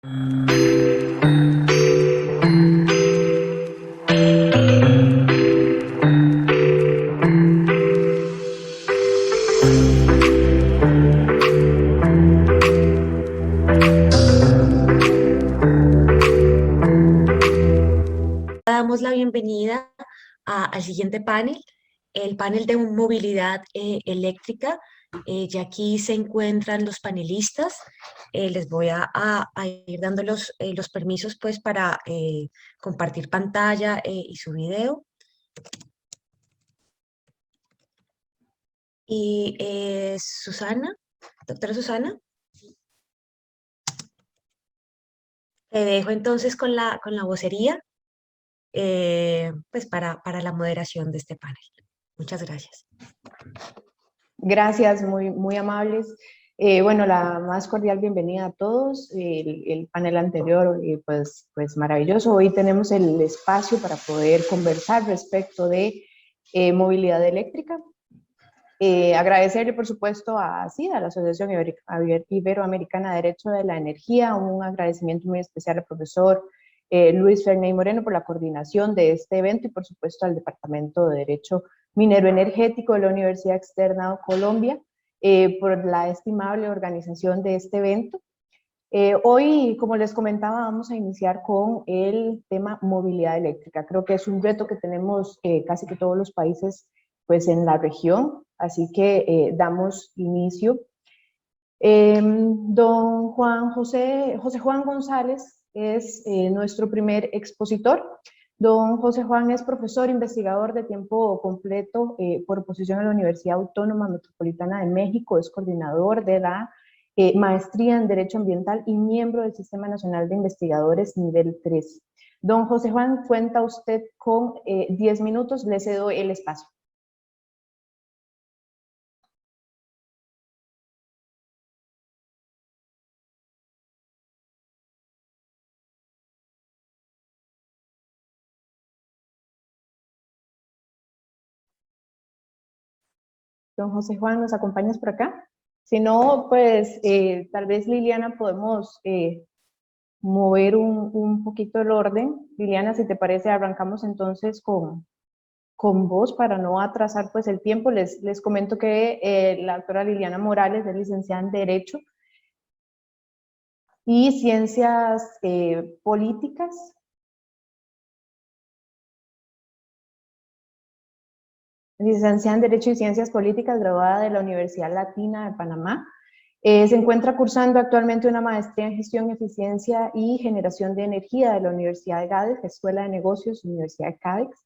Damos la bienvenida al siguiente panel, el panel de movilidad eléctrica. Ya aquí se encuentran los panelistas. Les voy a ir dando los permisos pues para compartir pantalla y su video. Y Susana, doctora Susana, te dejo entonces con la vocería pues para la moderación de este panel. Muchas gracias. Gracias, muy amables. Bueno, la más cordial bienvenida a todos. El panel anterior, pues maravilloso. Hoy tenemos el espacio para poder conversar respecto de movilidad eléctrica. Agradecerle, por supuesto, a CIDA, la Asociación Iberoamericana de Derecho de la Energía, un agradecimiento muy especial al profesor Luis Ferney Moreno por la coordinación de este evento y, por supuesto, al Departamento de Derecho Minero Energético de la Universidad Externa de Colombia por la estimable organización de este evento. Hoy, como les comentaba, vamos a iniciar con el tema movilidad eléctrica. Creo que es un reto que tenemos casi que todos los países pues, en la región, así que damos inicio. Don José Juan González es nuestro primer expositor. Don José Juan es profesor investigador de tiempo completo por oposición a la Universidad Autónoma Metropolitana de México, es coordinador de la maestría en Derecho Ambiental y miembro del Sistema Nacional de Investigadores nivel 3. Don José Juan, cuenta usted con 10 minutos, le cedo el espacio. Don José Juan, ¿nos acompañas por acá? Si no, pues tal vez Liliana podemos mover un poquito el orden. Liliana, si te parece, arrancamos entonces con vos para no atrasar pues el tiempo. Les comento que la doctora Liliana Morales es licenciada en Derecho y Ciencias Políticas. Licenciada en Derecho y Ciencias Políticas, graduada de la Universidad Latina de Panamá. Se encuentra cursando actualmente una maestría en Gestión, Eficiencia y Generación de Energía de la Universidad de Cádiz, Escuela de Negocios, Universidad de Cádiz.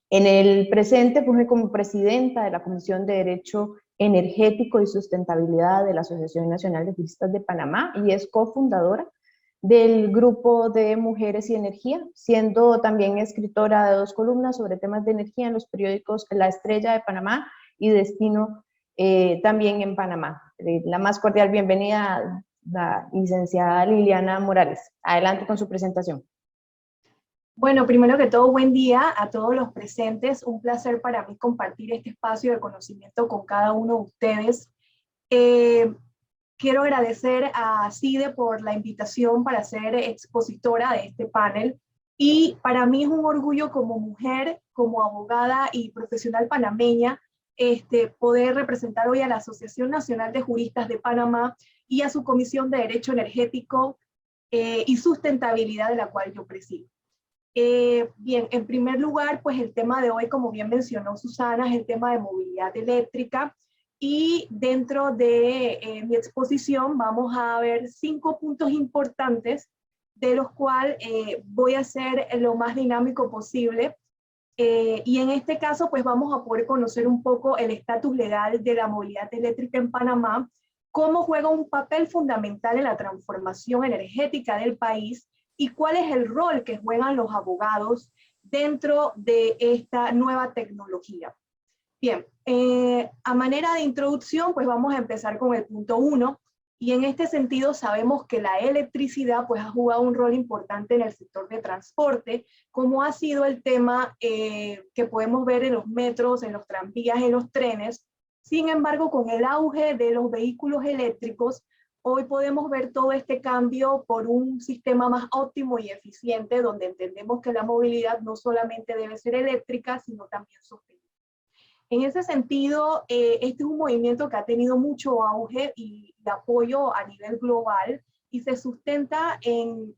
En el presente funge como presidenta de la Comisión de Derecho Energético y Sustentabilidad de la Asociación Nacional de Juristas de Panamá y es cofundadora del Grupo de Mujeres y Energía, siendo también escritora de 2 columnas sobre temas de energía en los periódicos La Estrella de Panamá y Destino también en Panamá. La más cordial bienvenida, la licenciada Liliana Morales. Adelante con su presentación. Bueno, primero que todo, buen día a todos los presentes. Un placer para mí compartir este espacio de conocimiento con cada uno de ustedes. Quiero agradecer a CIDE por la invitación para ser expositora de este panel. Y para mí es un orgullo como mujer, como abogada y profesional panameña, poder representar hoy a la Asociación Nacional de Juristas de Panamá y a su Comisión de Derecho Energético y Sustentabilidad, de la cual yo presido. Bien, en primer lugar, pues el tema de hoy, como bien mencionó Susana, es el tema de movilidad eléctrica. Y dentro de mi exposición vamos a ver 5 puntos importantes, de los cuales voy a ser lo más dinámico posible. Y en este caso, pues vamos a poder conocer un poco el estatus legal de la movilidad eléctrica en Panamá, cómo juega un papel fundamental en la transformación energética del país y cuál es el rol que juegan los abogados dentro de esta nueva tecnología. Bien, a manera de introducción, pues vamos a empezar con el punto 1, y en este sentido sabemos que la electricidad pues ha jugado un rol importante en el sector de transporte, como ha sido el tema que podemos ver en los metros, en los tranvías, en los trenes. Sin embargo, con el auge de los vehículos eléctricos, Hoy podemos ver todo este cambio por un sistema más óptimo y eficiente, donde entendemos que la movilidad no solamente debe ser eléctrica, sino también sostenible. En ese sentido, este es un movimiento que ha tenido mucho auge y apoyo a nivel global y se sustenta en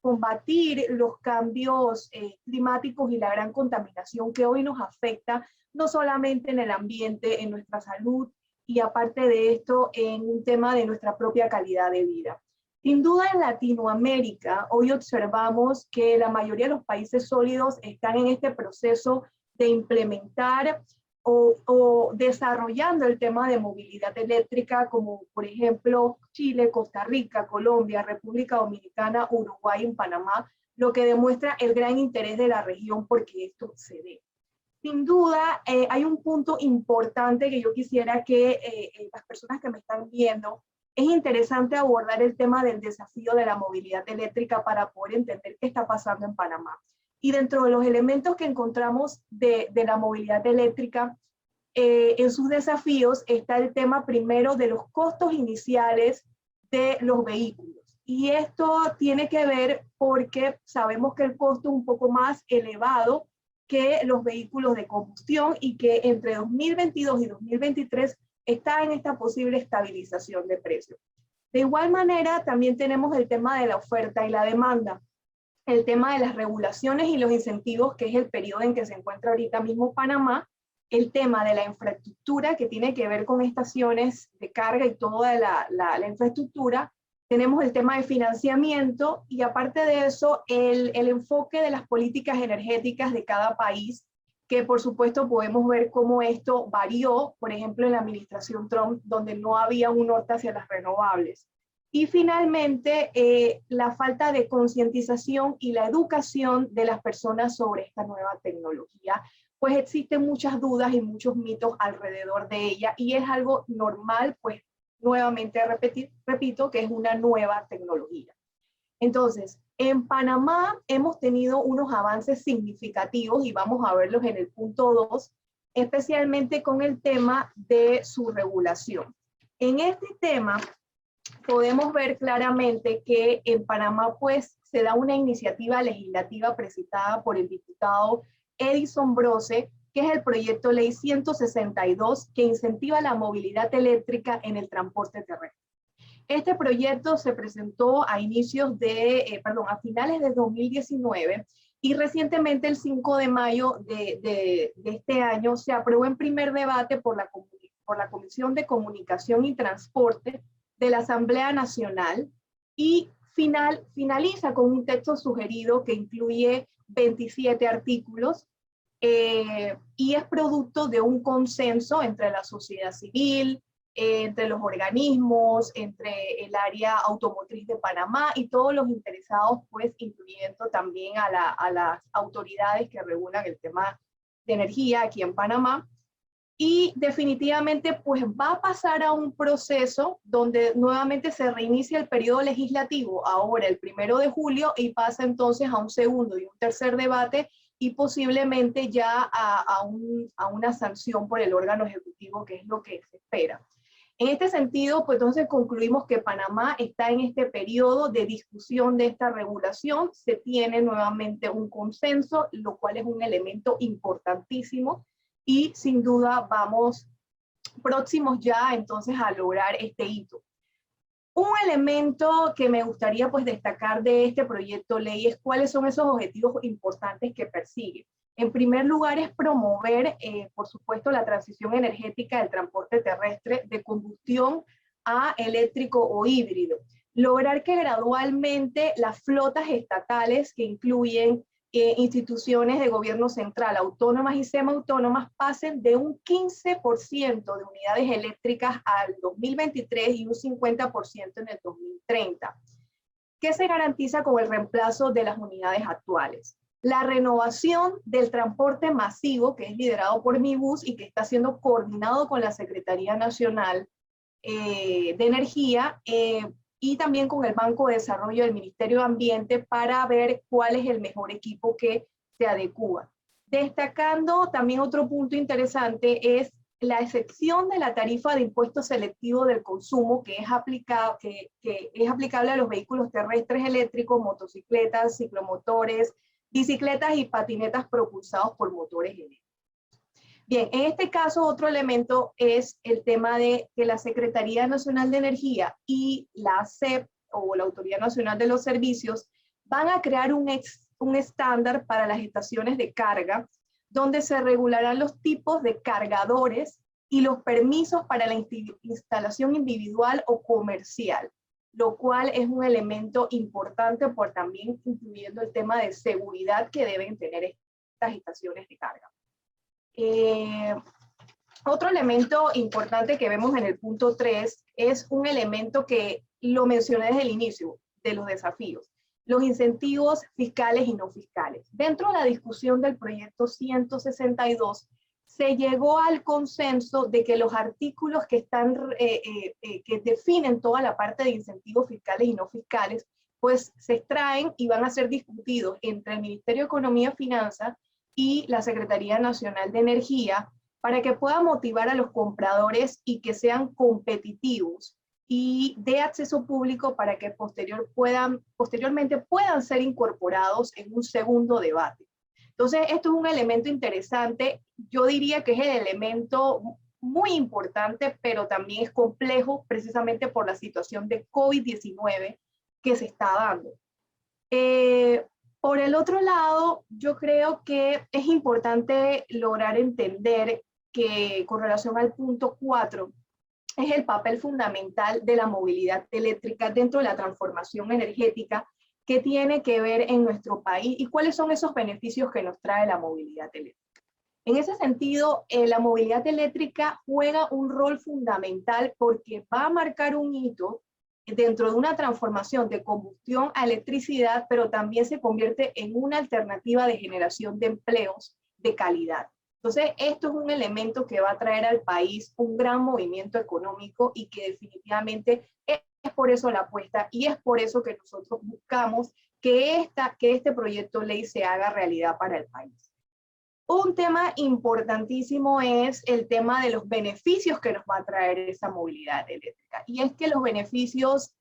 combatir los cambios climáticos y la gran contaminación que hoy nos afecta, no solamente en el ambiente, en nuestra salud, y aparte de esto, en un tema de nuestra propia calidad de vida. Sin duda, en Latinoamérica, hoy observamos que la mayoría de los países sólidos están en este proceso de implementar o desarrollando el tema de movilidad eléctrica, como por ejemplo Chile, Costa Rica, Colombia, República Dominicana, Uruguay y Panamá, lo que demuestra el gran interés de la región porque esto se dé. Sin duda, hay un punto importante que yo quisiera que las personas que me están viendo, es interesante abordar el tema del desafío de la movilidad eléctrica para poder entender qué está pasando en Panamá. Y dentro de los elementos que encontramos de la movilidad eléctrica, en sus desafíos está el tema primero de los costos iniciales de los vehículos. Y esto tiene que ver porque sabemos que el costo es un poco más elevado que los vehículos de combustión y que entre 2022 y 2023 está en esta posible estabilización de precios. De igual manera, también tenemos el tema de la oferta y la demanda, el tema de las regulaciones y los incentivos, que es el periodo en que se encuentra ahorita mismo Panamá, el tema de la infraestructura que tiene que ver con estaciones de carga y toda la infraestructura. Tenemos el tema de financiamiento y aparte de eso, el enfoque de las políticas energéticas de cada país, que por supuesto podemos ver cómo esto varió, por ejemplo, en la administración Trump, donde no había un norte hacia las renovables. Y finalmente, la falta de concientización y la educación de las personas sobre esta nueva tecnología, pues existen muchas dudas y muchos mitos alrededor de ella y es algo normal, pues nuevamente repito que es una nueva tecnología. Entonces, en Panamá hemos tenido unos avances significativos y vamos a verlos en el punto 2, especialmente con el tema de su regulación. En este tema podemos ver claramente que en Panamá pues se da una iniciativa legislativa presentada por el diputado Edison Brose, que es el proyecto Ley 162, que incentiva la movilidad eléctrica en el transporte terrestre. Este proyecto se presentó a finales de 2019 y recientemente el 5 de mayo de este año se aprobó en primer debate por la Comisión de Comunicación y Transporte de la Asamblea Nacional y finaliza con un texto sugerido que incluye 27 artículos y es producto de un consenso entre la sociedad civil, entre los organismos, entre el área automotriz de Panamá y todos los interesados, pues incluyendo también a las autoridades que regulan el tema de energía aquí en Panamá. Y definitivamente pues va a pasar a un proceso donde nuevamente se reinicia el periodo legislativo, ahora el 1 de julio, y pasa entonces a un segundo y un tercer debate y posiblemente ya a una sanción por el órgano ejecutivo, que es lo que se espera. En este sentido, pues entonces concluimos que Panamá está en este periodo de discusión de esta regulación, se tiene nuevamente un consenso, lo cual es un elemento importantísimo y sin duda vamos próximos ya entonces a lograr este hito. Un elemento que me gustaría pues destacar de este proyecto ley es cuáles son esos objetivos importantes que persigue. En primer lugar es promover, por supuesto, la transición energética del transporte terrestre de combustión a eléctrico o híbrido. Lograr que gradualmente las flotas estatales, que incluyen instituciones de gobierno central, autónomas y semiautónomas, pasen de un 15% de unidades eléctricas al 2023 y un 50% en el 2030. ¿Qué se garantiza con el reemplazo de las unidades actuales? La renovación del transporte masivo, que es liderado por MIBUS y que está siendo coordinado con la Secretaría Nacional de Energía y también con el Banco de Desarrollo del Ministerio de Ambiente para ver cuál es el mejor equipo que se adecua. Destacando también otro punto interesante es la excepción de la tarifa de impuesto selectivo del consumo que es aplicable a los vehículos terrestres eléctricos, motocicletas, ciclomotores, bicicletas y patinetas propulsados por motores eléctricos. Bien, en este caso otro elemento es el tema de que la Secretaría Nacional de Energía y la ASEP, o la Autoridad Nacional de los Servicios, van a crear un estándar para las estaciones de carga, donde se regularán los tipos de cargadores y los permisos para la instalación individual o comercial, lo cual es un elemento importante por también incluyendo el tema de seguridad que deben tener estas estaciones de carga. Otro elemento importante que vemos en el punto 3 es un elemento que lo mencioné desde el inicio de los desafíos, los incentivos fiscales y no fiscales. Dentro de la discusión del proyecto 162, se llegó al consenso de que los artículos que definen toda la parte de incentivos fiscales y no fiscales, pues se extraen y van a ser discutidos entre el Ministerio de Economía y Finanzas y la Secretaría Nacional de Energía para que pueda motivar a los compradores y que sean competitivos y de acceso público para que posteriormente puedan ser incorporados en un segundo debate. Entonces, esto es un elemento interesante. Yo diría que es el elemento muy importante, pero también es complejo precisamente por la situación de COVID-19 que se está dando. Por el otro lado, yo creo que es importante lograr entender que con relación al punto 4, es el papel fundamental de la movilidad eléctrica dentro de la transformación energética que tiene que ver en nuestro país y cuáles son esos beneficios que nos trae la movilidad eléctrica. En ese sentido, la movilidad eléctrica juega un rol fundamental porque va a marcar un hito dentro de una transformación de combustión a electricidad, pero también se convierte en una alternativa de generación de empleos de calidad. Entonces, esto es un elemento que va a traer al país un gran movimiento económico y que definitivamente es por eso la apuesta y es por eso que nosotros buscamos que este proyecto de ley se haga realidad para el país. Un tema importantísimo es el tema de los beneficios que nos va a traer esa movilidad eléctrica. Y es que los beneficios,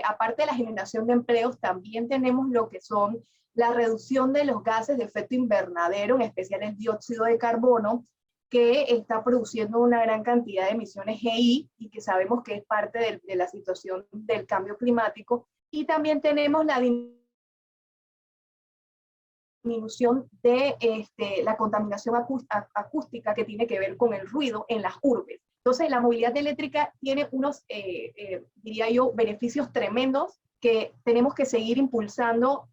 aparte de la generación de empleos, también tenemos lo que son la reducción de los gases de efecto invernadero, en especial el dióxido de carbono, que está produciendo una gran cantidad de emisiones GI y que sabemos que es parte de la situación del cambio climático. Y también tenemos la disminución de la contaminación acústica que tiene que ver con el ruido en las urbes. Entonces, la movilidad eléctrica tiene unos, diría yo, beneficios tremendos que tenemos que seguir impulsando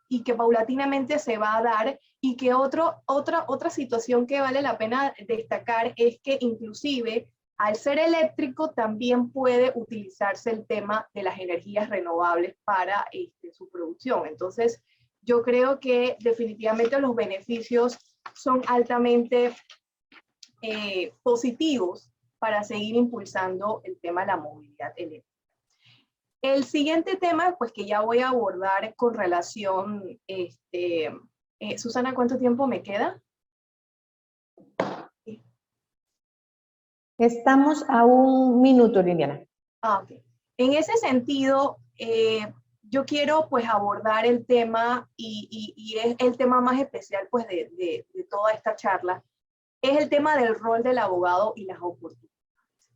y que paulatinamente se va a dar. Y que otra situación que vale la pena destacar es que inclusive al ser eléctrico también puede utilizarse el tema de las energías renovables para su producción. Entonces, yo creo que definitivamente los beneficios son altamente positivos para seguir impulsando el tema de la movilidad eléctrica. El siguiente tema, pues que ya voy a abordar con relación, Susana, ¿cuánto tiempo me queda? Estamos a 1 minuto, Liliana. Ok. En ese sentido, yo quiero pues abordar el tema y es el tema más especial pues de toda esta charla, es el tema del rol del abogado y las oportunidades.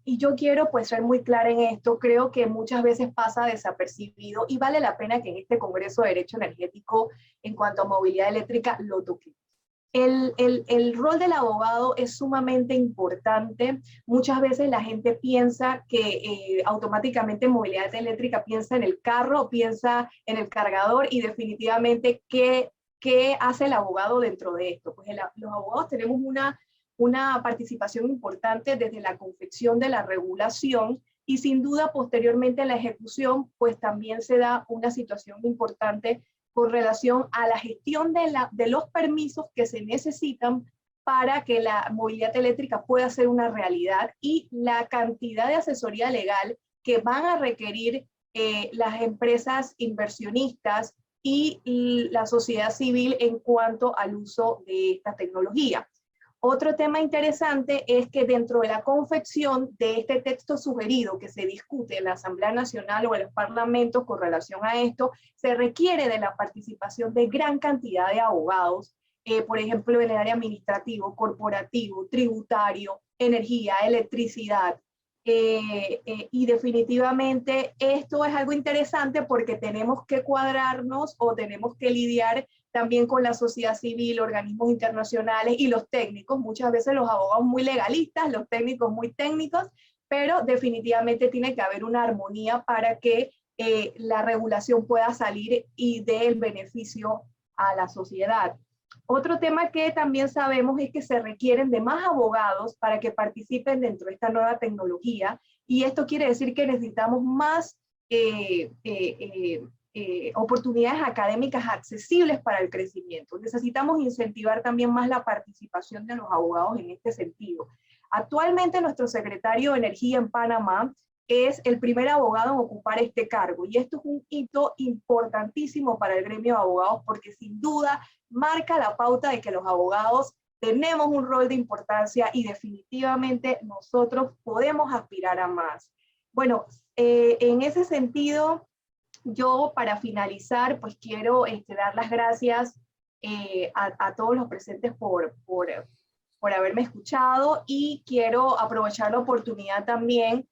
Y yo quiero pues ser muy clara en esto, creo que muchas veces pasa desapercibido y vale la pena que en este Congreso de Derecho Energético en cuanto a movilidad eléctrica lo toquemos. El rol del abogado es sumamente importante. Muchas veces la gente piensa que automáticamente en movilidad eléctrica piensa en el carro, piensa en el cargador y definitivamente ¿qué hace el abogado dentro de esto? Pues los abogados tenemos una participación importante desde la confección de la regulación y sin duda posteriormente en la ejecución pues también se da una situación importante con relación a la gestión de los permisos que se necesitan para que la movilidad eléctrica pueda ser una realidad y la cantidad de asesoría legal que van a requerir las empresas inversionistas y la sociedad civil en cuanto al uso de esta tecnología. Otro tema interesante es que dentro de la confección de este texto sugerido que se discute en la Asamblea Nacional o en los parlamentos con relación a esto, se requiere de la participación de gran cantidad de abogados, por ejemplo, en el área administrativo, corporativo, tributario, energía, electricidad. Y definitivamente esto es algo interesante porque tenemos que cuadrarnos o tenemos que lidiar también con la sociedad civil, organismos internacionales y los técnicos. Muchas veces los abogados muy legalistas, los técnicos muy técnicos, pero definitivamente tiene que haber una armonía para que la regulación pueda salir y dé el beneficio a la sociedad. Otro tema que también sabemos es que se requieren de más abogados para que participen dentro de esta nueva tecnología, y esto quiere decir que necesitamos más oportunidades académicas accesibles para el crecimiento. Necesitamos incentivar también más la participación de los abogados en este sentido. Actualmente nuestro secretario de Energía en Panamá es el primer abogado en ocupar este cargo, y esto es un hito importantísimo para el gremio de abogados porque sin duda marca la pauta de que los abogados tenemos un rol de importancia y definitivamente nosotros podemos aspirar a más. Bueno, en ese sentido, yo para finalizar, pues quiero dar las gracias a todos los presentes por haberme escuchado, y quiero aprovechar la oportunidad también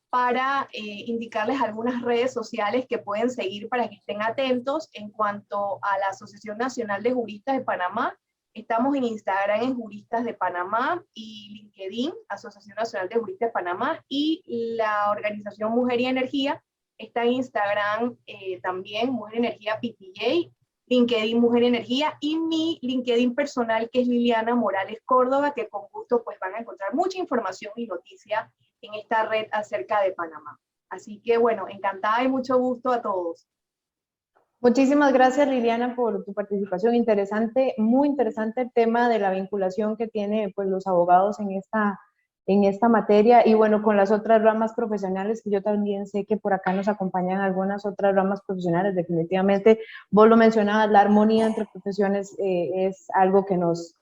para indicarles algunas redes sociales que pueden seguir para que estén atentos. En cuanto a la Asociación Nacional de Juristas de Panamá, estamos en Instagram en Juristas de Panamá, y LinkedIn, Asociación Nacional de Juristas de Panamá, y la organización Mujer y Energía está en Instagram también, Mujer Energía PTJ, LinkedIn Mujer Energía, y mi LinkedIn personal, que es Liliana Morales Córdoba, que con gusto pues van a encontrar mucha información y noticia en esta red acerca de Panamá. Así que bueno, encantada y mucho gusto a todos. Muchísimas gracias, Liliana, por tu participación. Interesante, muy interesante el tema de la vinculación que tiene pues, los abogados en esta materia, y bueno, con las otras ramas profesionales, que yo también sé que por acá nos acompañan algunas otras ramas profesionales. Definitivamente, vos lo mencionabas, la armonía entre profesiones es algo que nos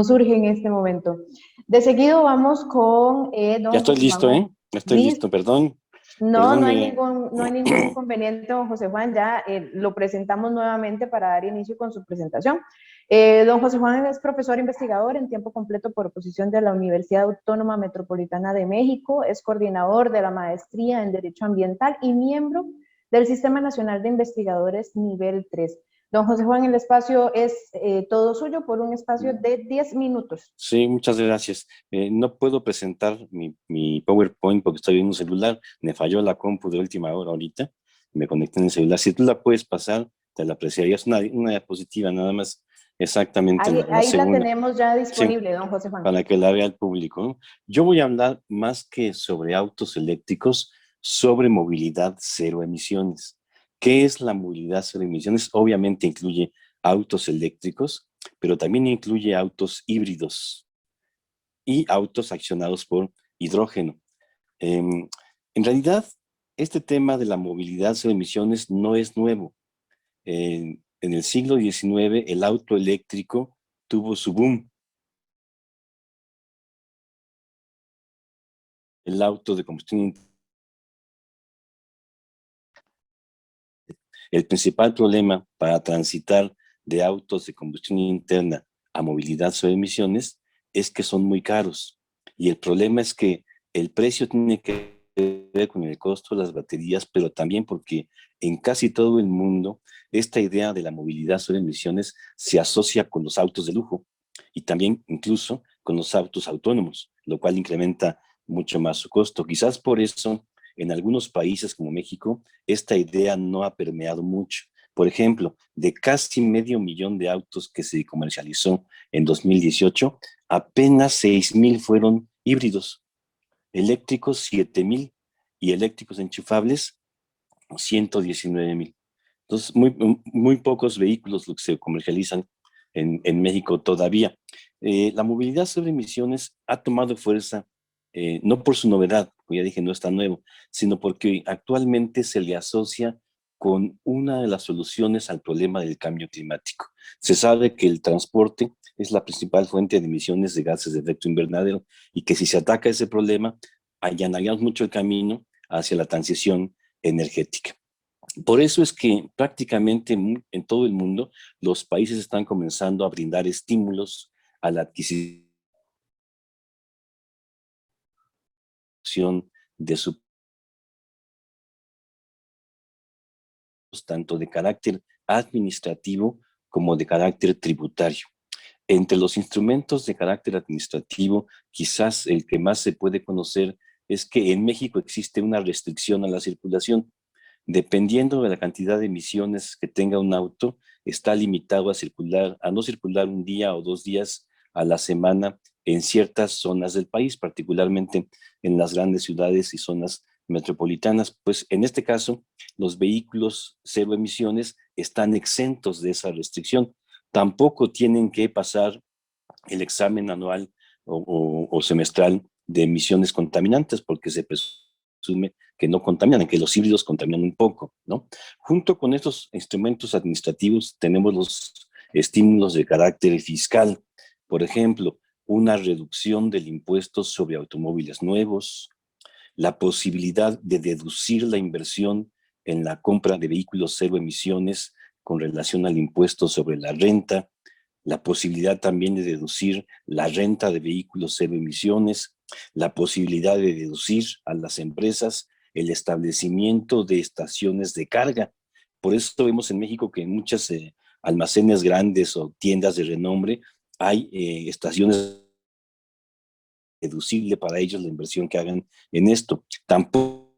surge en este momento. De seguido vamos con don Ya estoy José listo, Juan. ¿eh? Ya estoy listo, perdón. No, Perdón, no hay ningún inconveniente, don José Juan. Ya lo presentamos nuevamente para dar inicio con su presentación. Don José Juan es profesor investigador en tiempo completo por oposición de la Universidad Autónoma Metropolitana de México, es coordinador de la maestría en Derecho Ambiental y miembro del Sistema Nacional de Investigadores Nivel 3. Don José Juan, el espacio es todo suyo por un espacio de 10 minutos. Sí, muchas gracias. No puedo presentar mi PowerPoint porque estoy en un celular. Me falló la compu de última hora ahorita. Me conecté en el celular. Si tú la puedes pasar, te la apreciaría. Es una diapositiva nada más, exactamente la Ahí la segunda. tenemos ya disponible, Sí, don José Juan. para que la vea el público, ¿no? Yo voy a hablar más que sobre autos eléctricos, sobre movilidad cero emisiones. ¿Qué es la movilidad cero emisiones? Obviamente incluye autos eléctricos, pero también incluye autos híbridos y autos accionados por hidrógeno. En realidad, este tema de la movilidad cero emisiones no es nuevo. En el siglo XIX, el auto eléctrico tuvo su boom. El auto de combustión interna. El principal problema para transitar de autos de combustión interna a movilidad cero emisiones es que son muy caros. Y el problema es que el precio tiene que ver con el costo de las baterías, pero también porque en casi todo el mundo esta idea de la movilidad cero emisiones se asocia con los autos de lujo y también incluso con los autos autónomos, lo cual incrementa mucho más su costo. Quizás por eso en algunos países como México, esta idea no ha permeado mucho. Por ejemplo, de casi 500,000 de autos que se comercializó en 2018, apenas 6,000 fueron híbridos, eléctricos 7,000 y eléctricos enchufables 119,000. Entonces, muy pocos vehículos lo que se comercializan en México todavía. La movilidad sobre emisiones ha tomado fuerza no por su novedad, como ya dije, no es tan nuevo, sino porque actualmente se le asocia con una de las soluciones al problema del cambio climático. Se sabe que el transporte es la principal fuente de emisiones de gases de efecto invernadero y que si se ataca ese problema, allanaríamos mucho el camino hacia la transición energética. Por eso es que prácticamente en todo el mundo los países están comenzando a brindar estímulos a la adquisición de su tanto de carácter administrativo como de carácter tributario. Entre los instrumentos de carácter administrativo, quizás el que más se puede conocer es que en México existe una restricción a la circulación. Dependiendo de la cantidad de emisiones que tenga un auto, está limitado a no circular un día o 2 días a la semana en ciertas zonas del país, particularmente en las grandes ciudades y zonas metropolitanas. Pues en este caso, los vehículos cero emisiones están exentos de esa restricción. Tampoco tienen que pasar el examen anual o semestral de emisiones contaminantes, porque se presume que no contaminan, que los híbridos contaminan un poco, ¿no? Junto con estos instrumentos administrativos tenemos los estímulos de carácter fiscal. Por ejemplo, una reducción del impuesto sobre automóviles nuevos, la posibilidad de deducir la inversión en la compra de vehículos cero emisiones con relación al impuesto sobre la renta, la posibilidad también de deducir la renta de vehículos cero emisiones, la posibilidad de deducir a las empresas el establecimiento de estaciones de carga. Por eso vemos en México que en muchas almacenes grandes o tiendas de renombre hay estaciones deducible para ellos la inversión que hagan en esto. Tampoco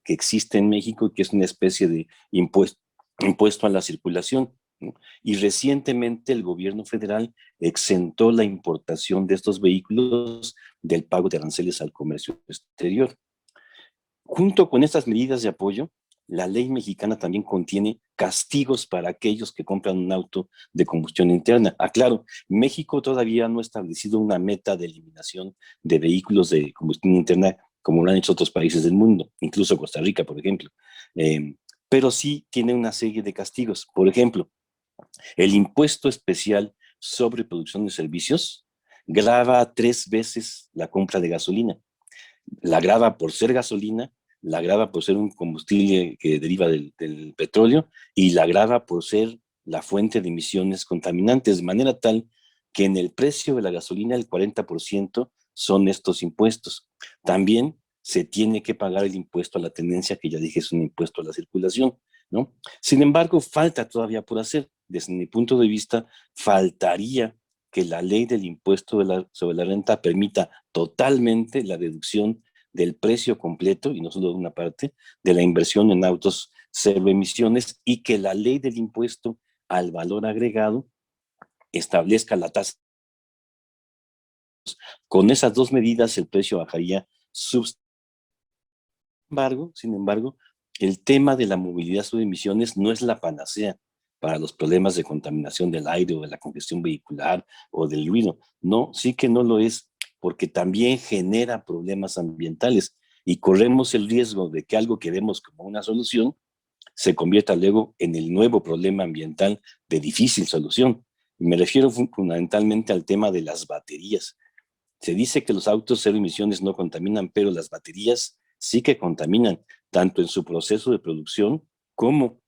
que existe en México, que es una especie de impuesto a la circulación, ¿no? Y recientemente el gobierno federal exentó la importación de estos vehículos del pago de aranceles al comercio exterior. Junto con estas medidas de apoyo, la ley mexicana también contiene castigos para aquellos que compran un auto de combustión interna. Aclaro, México todavía no ha establecido una meta de eliminación de vehículos de combustión interna como lo han hecho otros países del mundo, incluso Costa Rica, por ejemplo. Pero sí tiene una serie de castigos. Por ejemplo, el impuesto especial sobre producción de servicios grava 3 veces la compra de gasolina. La grava por ser gasolina, la grava por ser un combustible que deriva del petróleo y la grava por ser la fuente de emisiones contaminantes, de manera tal que en el precio de la gasolina el 40% son estos impuestos. También se tiene que pagar el impuesto a la tenencia, que ya dije es un impuesto a la circulación, ¿no? Sin embargo, falta todavía por hacer. Desde mi punto de vista, faltaría que la ley del impuesto sobre la renta permita totalmente la deducción del precio completo, y no solo de una parte, de la inversión en autos cero emisiones, y que la ley del impuesto al valor agregado establezca la tasa. Con esas dos medidas el precio bajaría sustancialmente. Sin embargo, el tema de la movilidad sobre emisiones no es la panacea para los problemas de contaminación del aire o de la congestión vehicular o del ruido. No, sí que no lo es, porque también genera problemas ambientales y corremos el riesgo de que algo que vemos como una solución se convierta luego en el nuevo problema ambiental de difícil solución. Y me refiero fundamentalmente al tema de las baterías. Se dice que los autos cero emisiones no contaminan, pero las baterías sí que contaminan, tanto en su proceso de producción como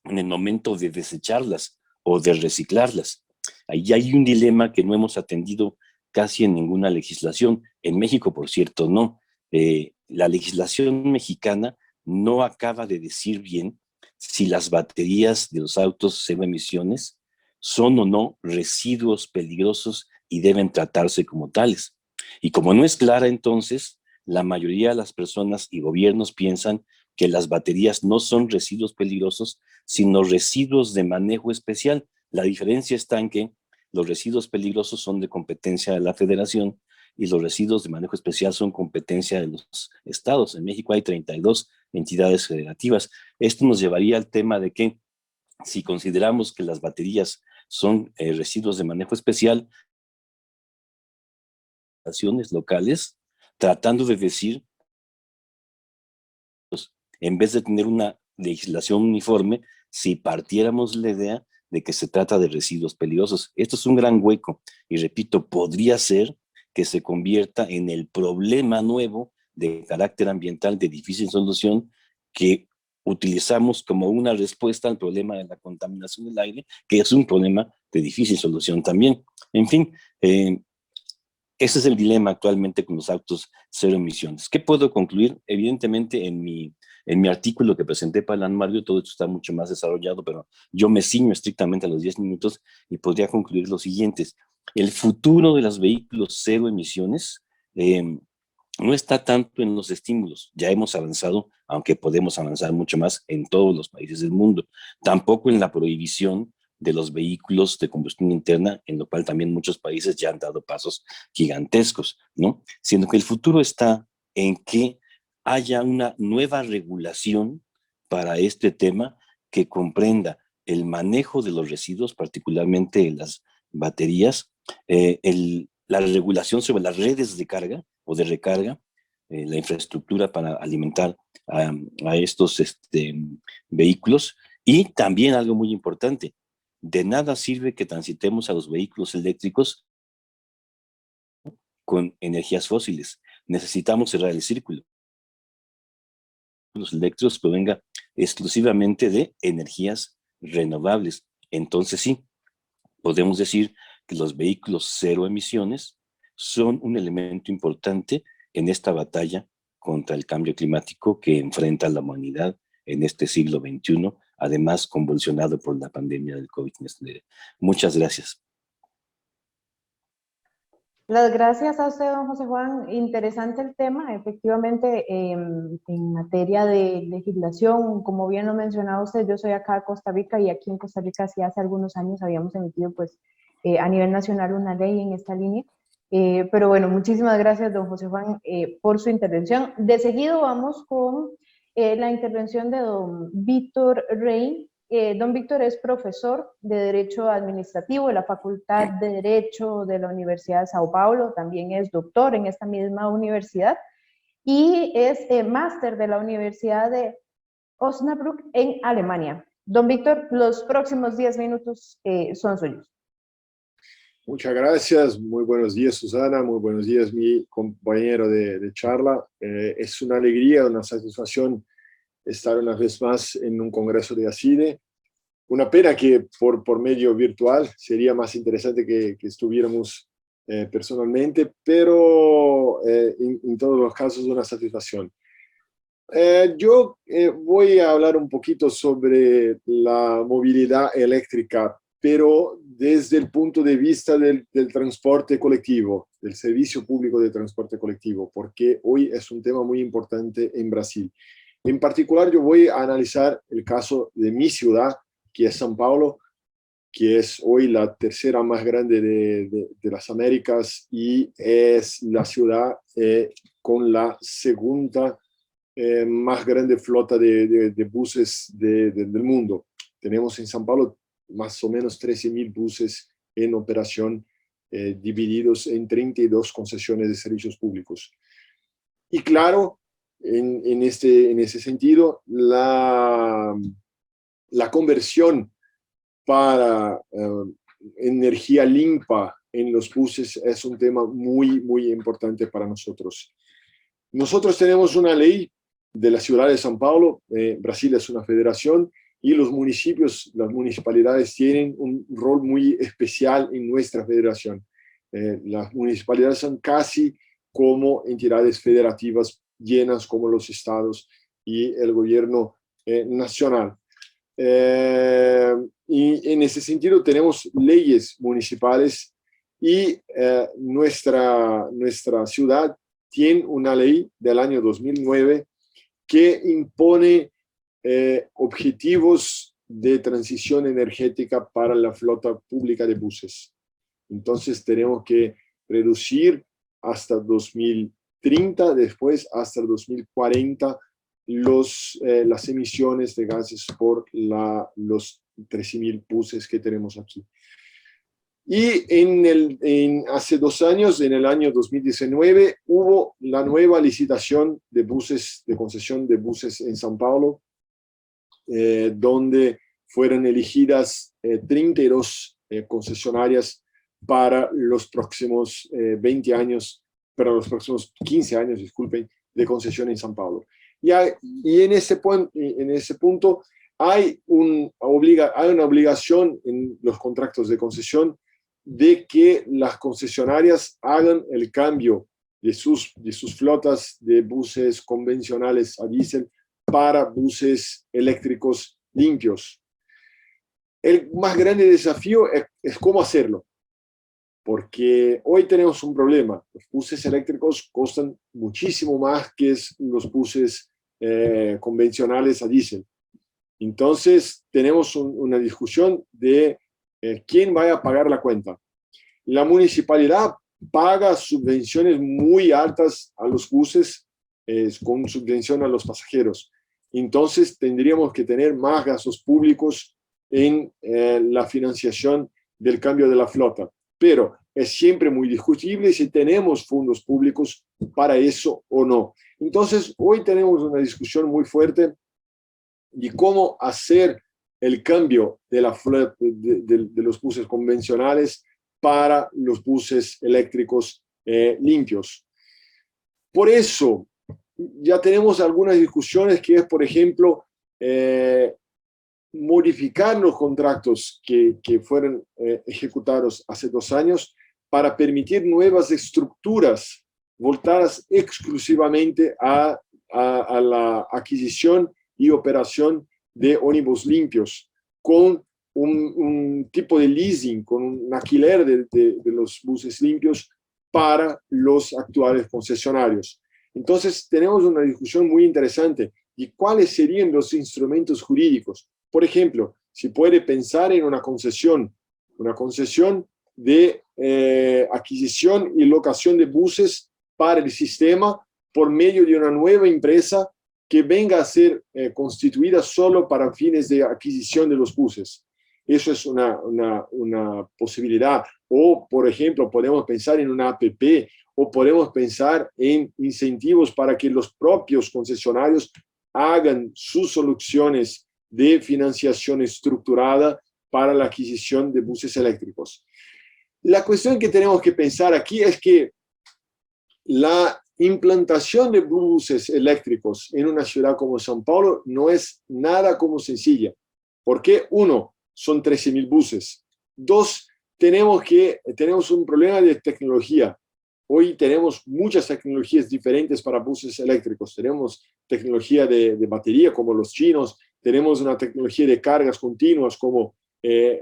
en el momento de desecharlas o de reciclarlas. Ahí hay un dilema que no hemos atendido casi en ninguna legislación. En México, por cierto, no. La legislación mexicana no acaba de decir bien si las baterías de los autos cero emisiones son o no residuos peligrosos y deben tratarse como tales. Y como no es clara, entonces, la mayoría de las personas y gobiernos piensan que las baterías no son residuos peligrosos, sino residuos de manejo especial. La diferencia está en que los residuos peligrosos son de competencia de la Federación y los residuos de manejo especial son competencia de los estados. En México hay 32 entidades federativas. Esto nos llevaría al tema de que si consideramos que las baterías son residuos de manejo especial, locales, tratando de decir en vez de tener una legislación uniforme, si partiéramos la idea de que se trata de residuos peligrosos. Esto es un gran hueco y repito, podría ser que se convierta en el problema nuevo de carácter ambiental de difícil solución que utilizamos como una respuesta al problema de la contaminación del aire, que es un problema de difícil solución también. En fin, ese es el dilema actualmente con los autos cero emisiones. ¿Qué puedo concluir? Evidentemente, en mi artículo que presenté para el anuario, todo esto está mucho más desarrollado, pero yo me ciño estrictamente a los 10 minutos y podría concluir lo siguientes. El futuro de los vehículos cero emisiones no está tanto en los estímulos. Ya hemos avanzado, aunque podemos avanzar mucho más en todos los países del mundo. Tampoco en la prohibición de los vehículos de combustión interna, en lo cual también muchos países ya han dado pasos gigantescos, ¿no? Siendo que el futuro está en que haya una nueva regulación para este tema que comprenda el manejo de los residuos, particularmente las baterías, la regulación sobre las redes de carga o de recarga, la infraestructura para alimentar a estos vehículos, y también algo muy importante, de nada sirve que transitemos a los vehículos eléctricos con energías fósiles. Necesitamos cerrar el círculo. Los eléctricos provengan exclusivamente de energías renovables. Entonces sí, podemos decir que los vehículos cero emisiones son un elemento importante en esta batalla contra el cambio climático que enfrenta la humanidad en este siglo XXI, además convulsionado por la pandemia del COVID-19. Muchas gracias. Las gracias a usted, don José Juan. Interesante el tema. Efectivamente, en materia de legislación, como bien lo mencionaba usted, yo soy acá de Costa Rica y aquí en Costa Rica sí hace algunos años habíamos emitido pues a nivel nacional una ley en esta línea. Pero bueno, muchísimas gracias, don José Juan, por su intervención. De seguido vamos con la intervención de don Víctor Rey. Don Víctor es profesor de Derecho Administrativo de la Facultad de Derecho de la Universidad de Sao Paulo, también es doctor en esta misma universidad y es máster de la Universidad de Osnabrück en Alemania. Don Víctor, los próximos 10 minutos son suyos. Muchas gracias, muy buenos días Susana, muy buenos días mi compañero de charla. Es una alegría, una satisfacción estar una vez más en un congreso de ACIDE. Una pena que por medio virtual sería más interesante que estuviéramos personalmente, pero en todos los casos una satisfacción. Yo voy a hablar un poquito sobre la movilidad eléctrica, pero desde el punto de vista del transporte colectivo, del servicio público de transporte colectivo, porque hoy es un tema muy importante en Brasil. En particular, yo voy a analizar el caso de mi ciudad, que es São Paulo, que es hoy la tercera más grande de las Américas y es la ciudad con la segunda más grande flota de buses del mundo. Tenemos en São Paulo más o menos 13.000 buses en operación, divididos en 32 concesiones de servicios públicos. Y claro, en ese sentido, la conversión para energía limpia en los buses es un tema muy, muy importante para nosotros. Nosotros tenemos una ley de la ciudad de São Paulo. Brasil es una federación y los municipios, las municipalidades tienen un rol muy especial en nuestra federación. Las municipalidades son casi como entidades federativas llenas como los estados y el gobierno nacional. Y en ese sentido tenemos leyes municipales y nuestra ciudad tiene una ley del año 2009 que impone objetivos de transición energética para la flota pública de buses. Entonces tenemos que reducir hasta 2030, después hasta 2040, las emisiones de gases por los 13.000 buses que tenemos aquí. Y hace 2 años, en el año 2019, hubo la nueva licitación de buses, de concesión de buses en São Paulo, donde fueron elegidas 32 concesionarias para los próximos 20 años, para los próximos 15 años, disculpen, de concesión en São Paulo. Y en ese punto hay una obligación en los contratos de concesión de que las concesionarias hagan el cambio de sus flotas de buses convencionales a diésel para buses eléctricos limpios. El más grande desafío es cómo hacerlo, porque hoy tenemos un problema. Los buses eléctricos costan muchísimo más que los buses convencionales a diésel. Entonces tenemos una discusión de quién va a pagar la cuenta. La municipalidad paga subvenciones muy altas a los buses con subvención a los pasajeros. Entonces tendríamos que tener más gastos públicos en la financiación del cambio de la flota. Pero es siempre muy discutible si tenemos fondos públicos para eso o no. Entonces hoy tenemos una discusión muy fuerte de cómo hacer el cambio de la flota de los buses convencionales para los buses eléctricos limpios. Por eso ya tenemos algunas discusiones que es, por ejemplo, modificar los contratos que fueron ejecutados hace 2 años para permitir nuevas estructuras voltadas exclusivamente a la adquisición y operación de ómnibus limpios, con un tipo de leasing, con un alquiler de los buses limpios para los actuales concesionarios. Entonces tenemos una discusión muy interesante de cuáles serían los instrumentos jurídicos. Por ejemplo, si puede pensar en una concesión de adquisición y locación de buses para el sistema por medio de una nueva empresa que venga a ser constituida solo para fines de adquisición de los buses. Eso es una posibilidad. O, por ejemplo, podemos pensar en una APP, o podemos pensar en incentivos para que los propios concesionarios hagan sus soluciones de financiación estructurada para la adquisición de buses eléctricos. La cuestión que tenemos que pensar aquí es que la implantación de buses eléctricos en una ciudad como São Paulo no es nada como sencilla. Porque, 1, son 13.000 buses. 2, tenemos un problema de tecnología. Hoy tenemos muchas tecnologías diferentes para buses eléctricos. Tenemos tecnología de batería como los chinos, tenemos una tecnología de cargas continuas como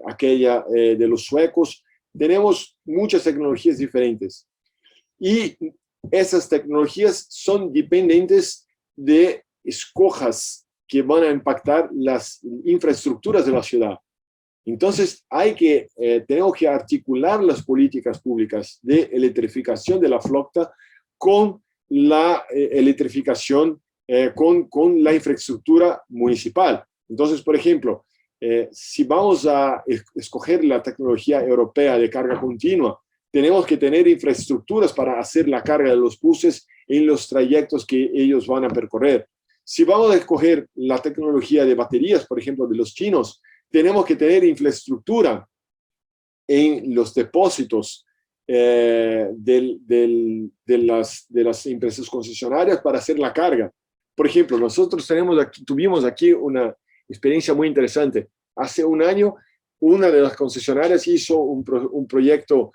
aquella de los suecos. Tenemos muchas tecnologías diferentes. Y esas tecnologías son dependientes de escojas que van a impactar las infraestructuras de la ciudad. Entonces tenemos que articular las políticas públicas de electrificación de la flota con la electrificación, con la infraestructura municipal. Entonces, por ejemplo, si vamos a escoger la tecnología europea de carga continua, tenemos que tener infraestructuras para hacer la carga de los buses en los trayectos que ellos van a percorrer. Si vamos a escoger la tecnología de baterías, por ejemplo, de los chinos, tenemos que tener infraestructura en los depósitos de las empresas concesionarias para hacer la carga. Por ejemplo, nosotros tuvimos aquí una experiencia muy interesante. Hace un año, una de las concesionarias hizo un proyecto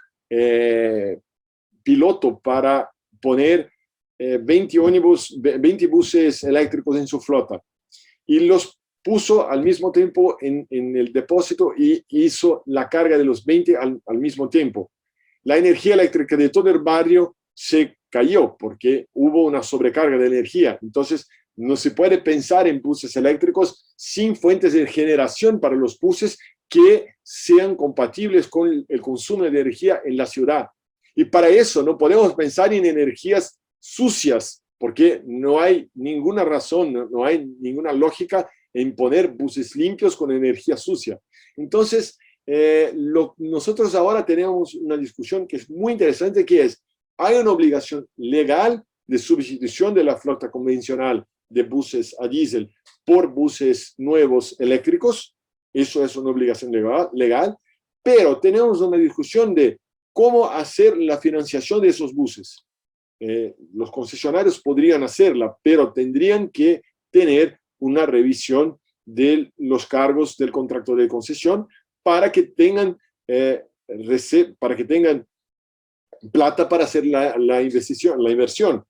piloto para poner 20 buses eléctricos en su flota. Y los puso al mismo tiempo en el depósito y hizo la carga de los 20 al mismo tiempo. La energía eléctrica de todo el barrio se cayó porque hubo una sobrecarga de energía. Entonces, no se puede pensar en buses eléctricos sin fuentes de generación para los buses que sean compatibles con el consumo de energía en la ciudad. Y para eso no podemos pensar en energías sucias, porque no hay ninguna razón, no hay ninguna lógica en poner buses limpios con energía sucia. Entonces, nosotros ahora tenemos una discusión que es muy interesante, que es, hay una obligación legal de sustitución de la flota convencional de buses a diésel por buses nuevos eléctricos. Eso es una obligación legal, pero tenemos una discusión de cómo hacer la financiación de esos buses. Los concesionarios podrían hacerla, pero tendrían que tener una revisión de los cargos del contrato de concesión para que tengan, plata para hacer la inversión.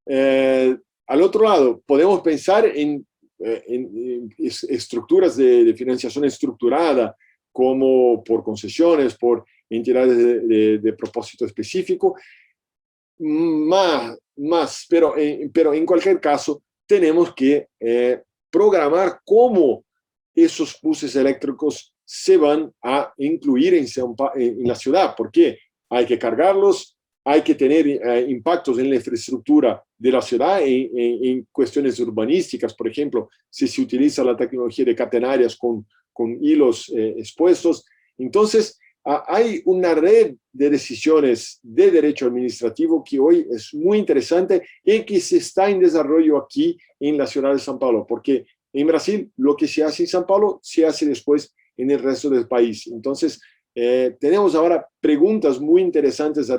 Al otro lado, podemos pensar en estructuras de financiación estructurada, como por concesiones, por entidades de propósito específico, pero en cualquier caso, tenemos que programar cómo esos buses eléctricos se van a incluir en la ciudad, porque hay que cargarlos, hay que tener impactos en la infraestructura de la ciudad, en cuestiones urbanísticas, por ejemplo, si se utiliza la tecnología de catenarias con hilos expuestos. Entonces, hay una red de decisiones de derecho administrativo que hoy es muy interesante y que se está en desarrollo aquí en la ciudad de São Paulo, porque en Brasil lo que se hace en São Paulo se hace después en el resto del país. Entonces, tenemos ahora preguntas muy interesantes a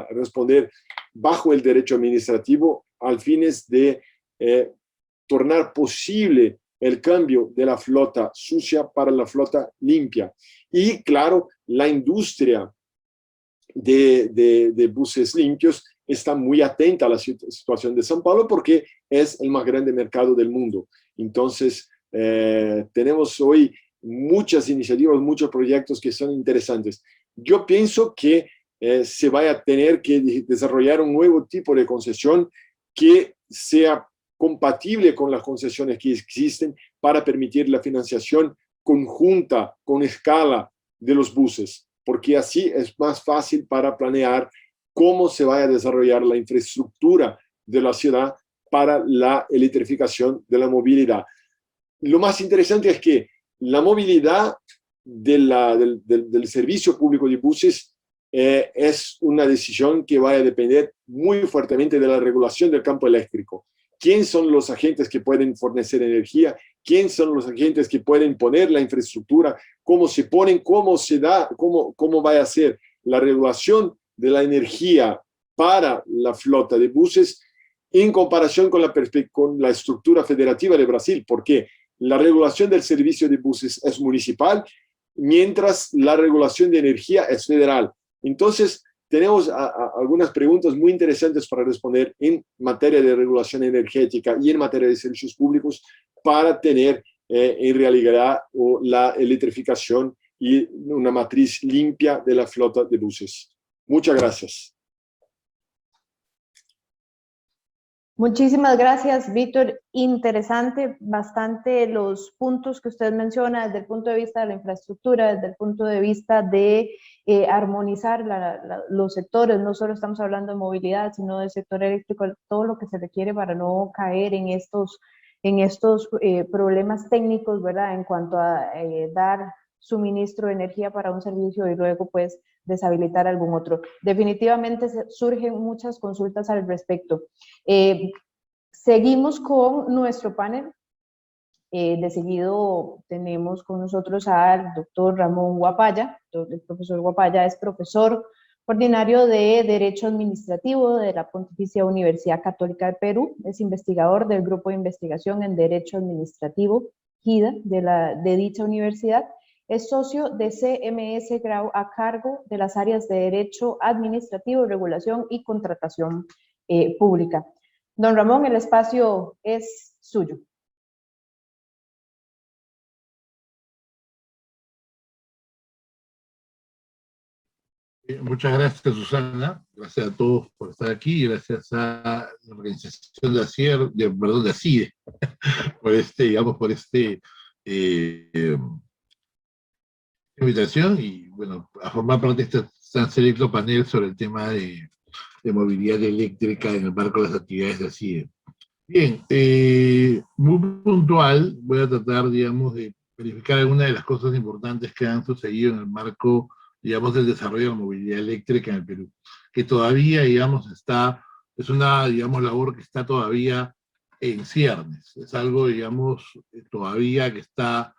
responder bajo el derecho administrativo al fines de tornar posible el cambio de la flota sucia para la flota limpia. Y claro, la industria de buses limpios está muy atenta a la situación de São Paulo porque es el más grande mercado del mundo. Entonces, tenemos hoy muchas iniciativas, muchos proyectos que son interesantes. Yo pienso que se va a tener que desarrollar un nuevo tipo de concesión que sea compatible con las concesiones que existen para permitir la financiación conjunta, con escala de los buses, porque así es más fácil para planear cómo se va a desarrollar la infraestructura de la ciudad para la electrificación de la movilidad. Lo más interesante es que la movilidad del servicio público de buses es una decisión que va a depender muy fuertemente de la regulación del campo eléctrico. ¿Quién son los agentes que pueden fornecer energía? ¿Quién son los agentes que pueden poner la infraestructura? ¿Cómo se ponen? ¿Cómo se da? ¿Cómo va a ser la regulación de la energía para la flota de buses en comparación con la estructura federativa de Brasil? Porque la regulación del servicio de buses es municipal, mientras la regulación de energía es federal. Entonces, tenemos algunas preguntas muy interesantes para responder en materia de regulación energética y en materia de servicios públicos para tener en realidad la electrificación y una matriz limpia de la flota de buses. Muchas gracias. Muchísimas gracias, Víctor. Interesante bastante los puntos que usted menciona desde el punto de vista de la infraestructura, desde el punto de vista de armonizar los sectores. No solo estamos hablando de movilidad, sino del sector eléctrico, todo lo que se requiere para no caer en estos problemas técnicos, ¿verdad? En cuanto a dar suministro de energía para un servicio y luego pues deshabilitar algún otro. Definitivamente surgen muchas consultas al respecto. Seguimos con nuestro panel. De seguido tenemos con nosotros al doctor Ramón Guapaya. El profesor Guapaya es profesor ordinario de Derecho Administrativo de la Pontificia Universidad Católica de Perú. Es investigador del Grupo de Investigación en Derecho Administrativo, GIDA, de dicha universidad. Es socio de CMS Grau a cargo de las áreas de Derecho Administrativo, Regulación y Contratación Pública. Don Ramón, el espacio es suyo. Muchas gracias, Susana. Gracias a todos por estar aquí. Gracias a la organización de ACIDE, por esta invitación y, bueno, a formar parte de este tan selecto panel sobre el tema de movilidad eléctrica en el marco de las actividades de ACIDE. Bien, muy puntual, voy a tratar, digamos, de verificar algunas de las cosas importantes que han sucedido en el marco, digamos, del desarrollo de la movilidad eléctrica en el Perú, que todavía, digamos, es una, digamos, labor que está todavía en ciernes, es algo, digamos, todavía que está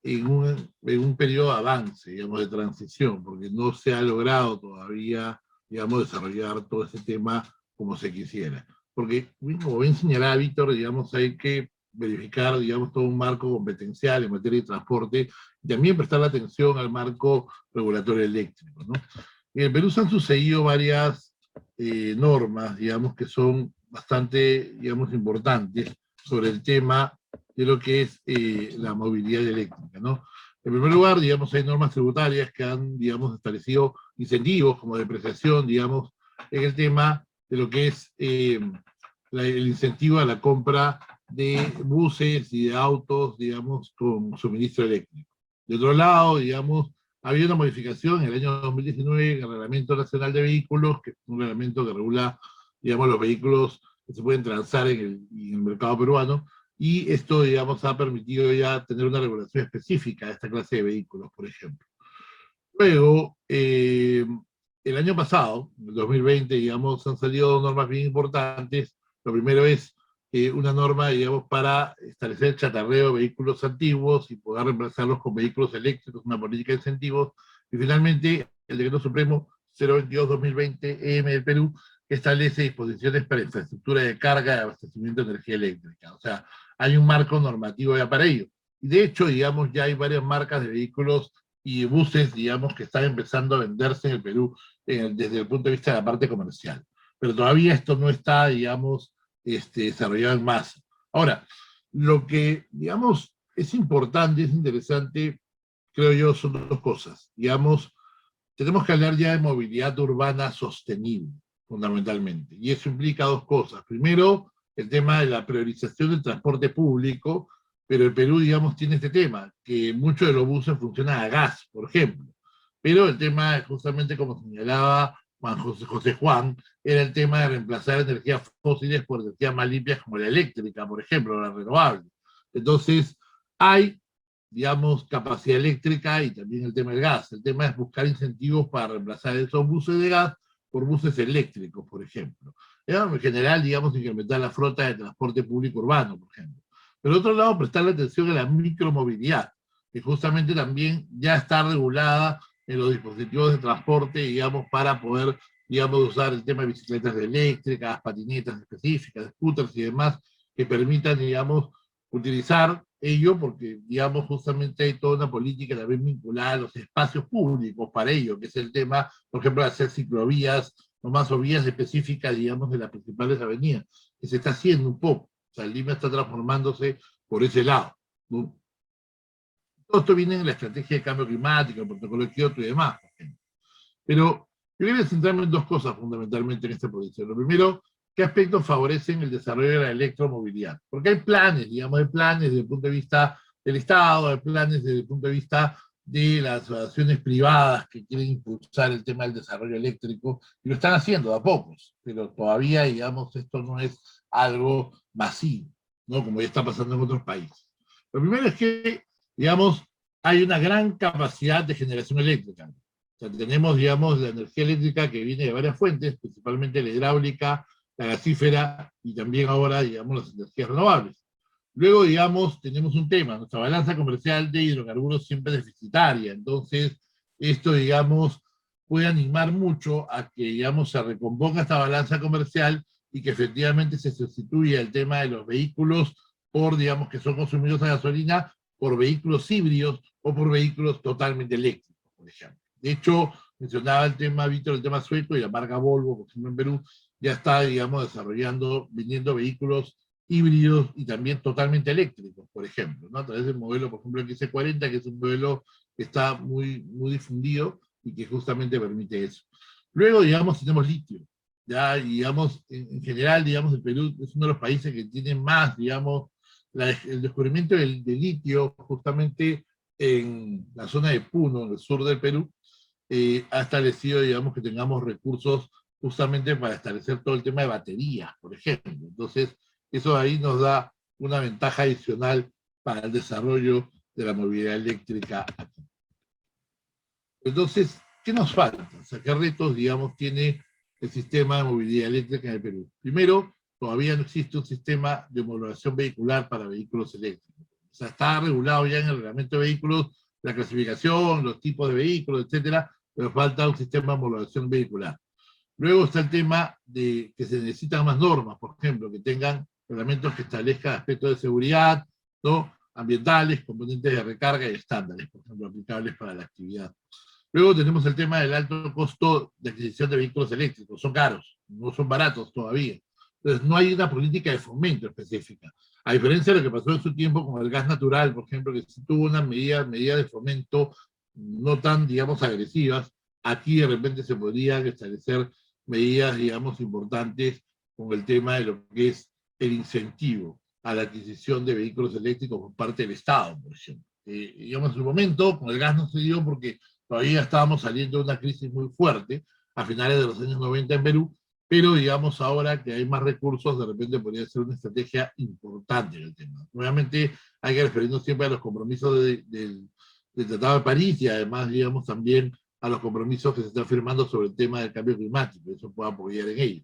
en un periodo de avance, digamos, de transición, porque no se ha logrado todavía, digamos, desarrollar todo ese tema como se quisiera. Porque, como bien señalaba Víctor, digamos, hay que verificar, digamos, todo un marco competencial en materia de transporte, y también prestar atención al marco regulatorio eléctrico, ¿no? En el Perú se han sucedido varias normas, digamos, que son bastante, digamos, importantes sobre el tema de lo que es la movilidad eléctrica, ¿no? En primer lugar, digamos, hay normas tributarias que han, digamos, establecido incentivos como depreciación, digamos, en el tema de lo que es el incentivo a la compra de buses y de autos, digamos, con suministro eléctrico. De otro lado, digamos, había una modificación en el año 2019 en el Reglamento Nacional de Vehículos, que es un reglamento que regula, digamos, los vehículos que se pueden transar en el mercado peruano, y esto, digamos, ha permitido ya tener una regulación específica de esta clase de vehículos, por ejemplo. Luego, el año pasado, en el 2020, digamos, han salido dos normas bien importantes. Lo primero es una norma, digamos, para establecer chatarreo de vehículos antiguos y poder reemplazarlos con vehículos eléctricos, una política de incentivos. Y finalmente, el Decreto Supremo 022-2020 EM del Perú, que establece disposiciones para infraestructura de carga y abastecimiento de energía eléctrica. O sea, hay un marco normativo ya para ello. Y de hecho, digamos, ya hay varias marcas de vehículos y buses, digamos, que están empezando a venderse en el Perú desde el punto de vista de la parte comercial. Pero todavía esto no está, digamos, desarrollado en masa. Ahora, lo que, digamos, es importante, es interesante, creo yo, son dos cosas. Digamos, tenemos que hablar ya de movilidad urbana sostenible, fundamentalmente. Y eso implica dos cosas. Primero, el tema de la priorización del transporte público, pero el Perú, digamos, tiene este tema, que muchos de los buses funcionan a gas, por ejemplo. Pero el tema, justamente como señalaba José Juan, era el tema de reemplazar energías fósiles por energías más limpias como la eléctrica, por ejemplo, la renovable. Entonces, hay, digamos, capacidad eléctrica y también el tema del gas. El tema es buscar incentivos para reemplazar esos buses de gas por buses eléctricos, por ejemplo. En general, digamos, incrementar la flota de transporte público urbano, por ejemplo. Pero por otro lado, prestarle atención a la micromovilidad, que justamente también ya está regulada en los dispositivos de transporte, digamos, para poder, digamos, usar el tema de bicicletas eléctricas, patinetas específicas, scooters y demás, que permitan, digamos, utilizar ello, porque, digamos, justamente hay toda una política también vinculada a los espacios públicos para ello, que es el tema, por ejemplo, de hacer ciclovías, o más o vías específicas, digamos, de las principales avenidas, que se está haciendo un poco. O sea, Lima está transformándose por ese lado, ¿no? Todo esto viene en la estrategia de cambio climático, el protocolo de Kioto y demás. Pero yo quería centrarme en dos cosas fundamentalmente en esta posición. Lo primero, ¿qué aspectos favorecen el desarrollo de la electromovilidad? Porque hay planes, digamos, hay planes desde el punto de vista del Estado, hay planes desde el punto de vista de las asociaciones privadas que quieren impulsar el tema del desarrollo eléctrico, y lo están haciendo a pocos, pero todavía, digamos, esto no es algo masivo, ¿no? Como ya está pasando en otros países. Lo primero es que, digamos, hay una gran capacidad de generación eléctrica. O sea, tenemos, digamos, la energía eléctrica que viene de varias fuentes, principalmente la hidráulica, la gasífera y también ahora, digamos, las energías renovables. Luego, digamos, tenemos un tema, nuestra balanza comercial de hidrocarburos siempre es deficitaria, entonces esto, digamos, puede animar mucho a que, digamos, se recomponga esta balanza comercial y que efectivamente se sustituya el tema de los vehículos por, digamos, que son consumidos a gasolina, por vehículos híbridos o por vehículos totalmente eléctricos, por ejemplo. De hecho, mencionaba el tema, Víctor, el tema sueco, y la marca Volvo, por ejemplo, en Perú, ya está, digamos, desarrollando, vendiendo vehículos híbridos y también totalmente eléctricos, por ejemplo, ¿no? A través del modelo, por ejemplo, el XC40, que es un modelo que está muy, muy difundido y que justamente permite eso. Luego, digamos, tenemos litio. Ya, digamos, en general, digamos, el Perú es uno de los países que tiene más, digamos, el descubrimiento del litio justamente en la zona de Puno, en el sur del Perú, ha establecido, digamos, que tengamos recursos justamente para establecer todo el tema de baterías, por ejemplo. Entonces, eso ahí nos da una ventaja adicional para el desarrollo de la movilidad eléctrica aquí. Entonces, ¿qué nos falta? O sea, ¿qué retos, digamos, tiene el sistema de movilidad eléctrica en el Perú? Primero, todavía no existe un sistema de homologación vehicular para vehículos eléctricos. O sea, está regulado ya en el reglamento de vehículos la clasificación, los tipos de vehículos, etcétera, pero falta un sistema de homologación vehicular. Luego está el tema de que se necesitan más normas, por ejemplo, que tengan reglamentos que establezcan aspectos de seguridad, ¿no?, ambientales, componentes de recarga y estándares, por ejemplo, aplicables para la actividad. Luego tenemos el tema del alto costo de adquisición de vehículos eléctricos. Son caros, no son baratos todavía. Entonces, no hay una política de fomento específica. A diferencia de lo que pasó en su tiempo con el gas natural, por ejemplo, que sí tuvo una medida de fomento no tan, digamos, agresivas, aquí de repente se podrían establecer medidas, digamos, importantes con el tema de lo que es el incentivo a la adquisición de vehículos eléctricos por parte del Estado, por ejemplo. Digamos, en su momento, con el gas no se dio porque todavía estábamos saliendo de una crisis muy fuerte a finales de los años 90 en Perú, pero digamos ahora que hay más recursos, de repente podría ser una estrategia importante en el tema. Nuevamente hay que referirnos siempre a los compromisos del Tratado de París y además, digamos, también a los compromisos que se están firmando sobre el tema del cambio climático, eso puede apoyar en ello.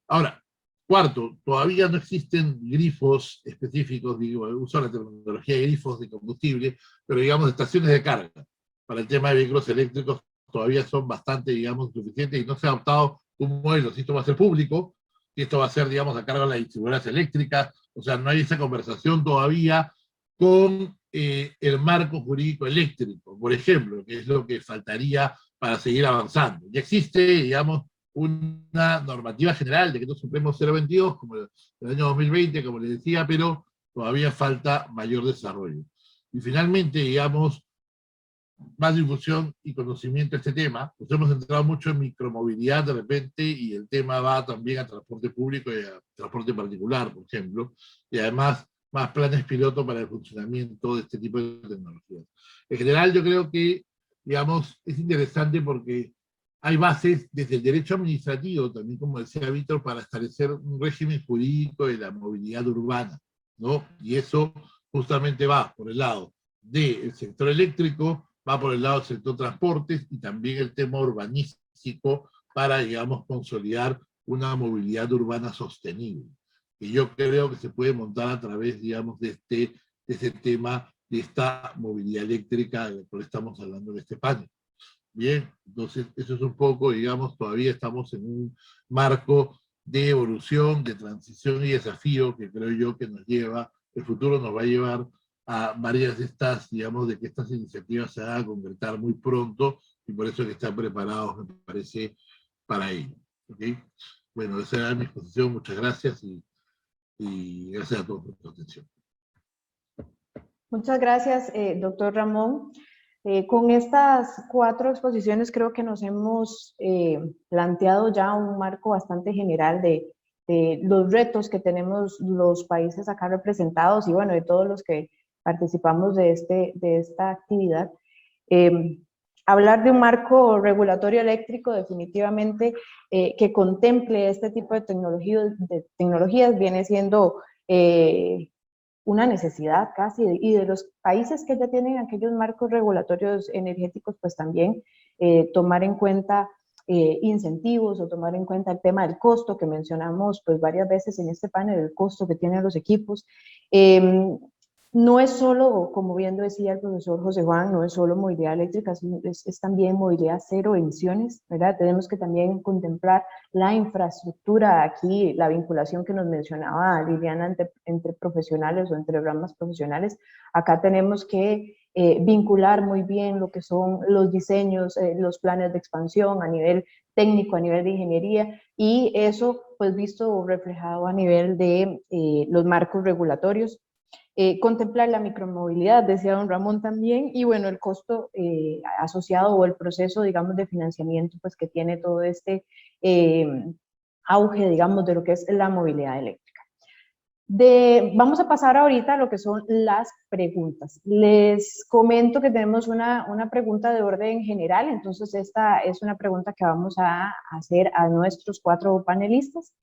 Ahora, cuarto, todavía no existen grifos específicos, digo, uso la tecnología de grifos de combustible, pero digamos estaciones de carga para el tema de vehículos eléctricos todavía son bastante, digamos, suficientes y no se ha adoptado un modelo. Si esto va a ser público, si esto va a ser, digamos, a cargo de las distribuidoras eléctricas, o sea, no hay esa conversación todavía con el marco jurídico eléctrico, por ejemplo, que es lo que faltaría para seguir avanzando. Ya existe, digamos, una normativa general, Decreto Supremo 022, como el año 2020, como les decía, pero todavía falta mayor desarrollo. Y finalmente, digamos, más difusión y conocimiento de este tema. Nos hemos centrado mucho en micromovilidad de repente y el tema va también a transporte público y a transporte particular, por ejemplo, y además más planes piloto para el funcionamiento de este tipo de tecnologías. En general yo creo que, digamos, es interesante porque hay bases desde el derecho administrativo, también como decía Víctor, para establecer un régimen jurídico de la movilidad urbana, ¿no? Y eso justamente va por el lado del sector eléctrico, va por el lado del sector transportes y también el tema urbanístico para, digamos, consolidar una movilidad urbana sostenible. Y yo creo que se puede montar a través, digamos, de este tema, de esta movilidad eléctrica de la cual estamos hablando en este panel. Bien, entonces eso es un poco, digamos, todavía estamos en un marco de evolución, de transición y desafío que creo yo que nos lleva, el futuro nos va a llevar a varias de estas, digamos, de que estas iniciativas se van a concretar muy pronto y por eso hay que estar preparados, me parece, para ello. ¿Okay? Bueno, esa era mi exposición, muchas gracias y gracias a todos por su atención. Muchas gracias, doctor Ramón. Con estas 4 exposiciones creo que nos hemos planteado ya un marco bastante general de los retos que tenemos los países acá representados y bueno, de todos los que participamos de esta actividad. Hablar de un marco regulatorio eléctrico definitivamente que contemple este tipo de tecnologías viene siendo una necesidad casi, y de los países que ya tienen aquellos marcos regulatorios energéticos, pues también tomar en cuenta incentivos o tomar en cuenta el tema del costo que mencionamos pues varias veces en este panel, el costo que tienen los equipos. No es solo, como bien decía el profesor José Juan, no es solo movilidad eléctrica, es también movilidad cero emisiones, ¿verdad? Tenemos que también contemplar la infraestructura aquí, la vinculación que nos mencionaba Liliana entre profesionales o entre ramas profesionales. Acá tenemos que vincular muy bien lo que son los diseños, los planes de expansión a nivel técnico, a nivel de ingeniería, y eso pues visto reflejado a nivel de los marcos regulatorios. Contemplar la micromovilidad, decía don Ramón también, y bueno, el costo asociado o el proceso, digamos, de financiamiento, pues que tiene todo este auge, digamos, de lo que es la movilidad eléctrica. Vamos a pasar ahorita a lo que son las preguntas. Les comento que tenemos una pregunta de orden general, entonces esta es una pregunta que vamos a hacer a nuestros 4 panelistas.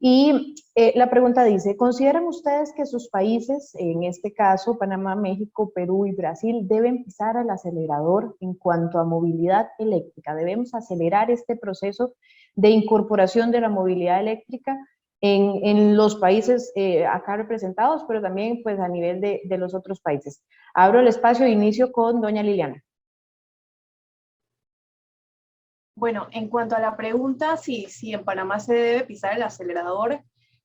Y la pregunta dice, ¿consideran ustedes que sus países, en este caso Panamá, México, Perú y Brasil, deben pisar el acelerador en cuanto a movilidad eléctrica? ¿Debemos acelerar este proceso de incorporación de la movilidad eléctrica en los países acá representados, pero también pues, a nivel de los otros países? Abro el espacio e inicio con doña Liliana. Bueno, en cuanto a la pregunta, si en Panamá se debe pisar el acelerador,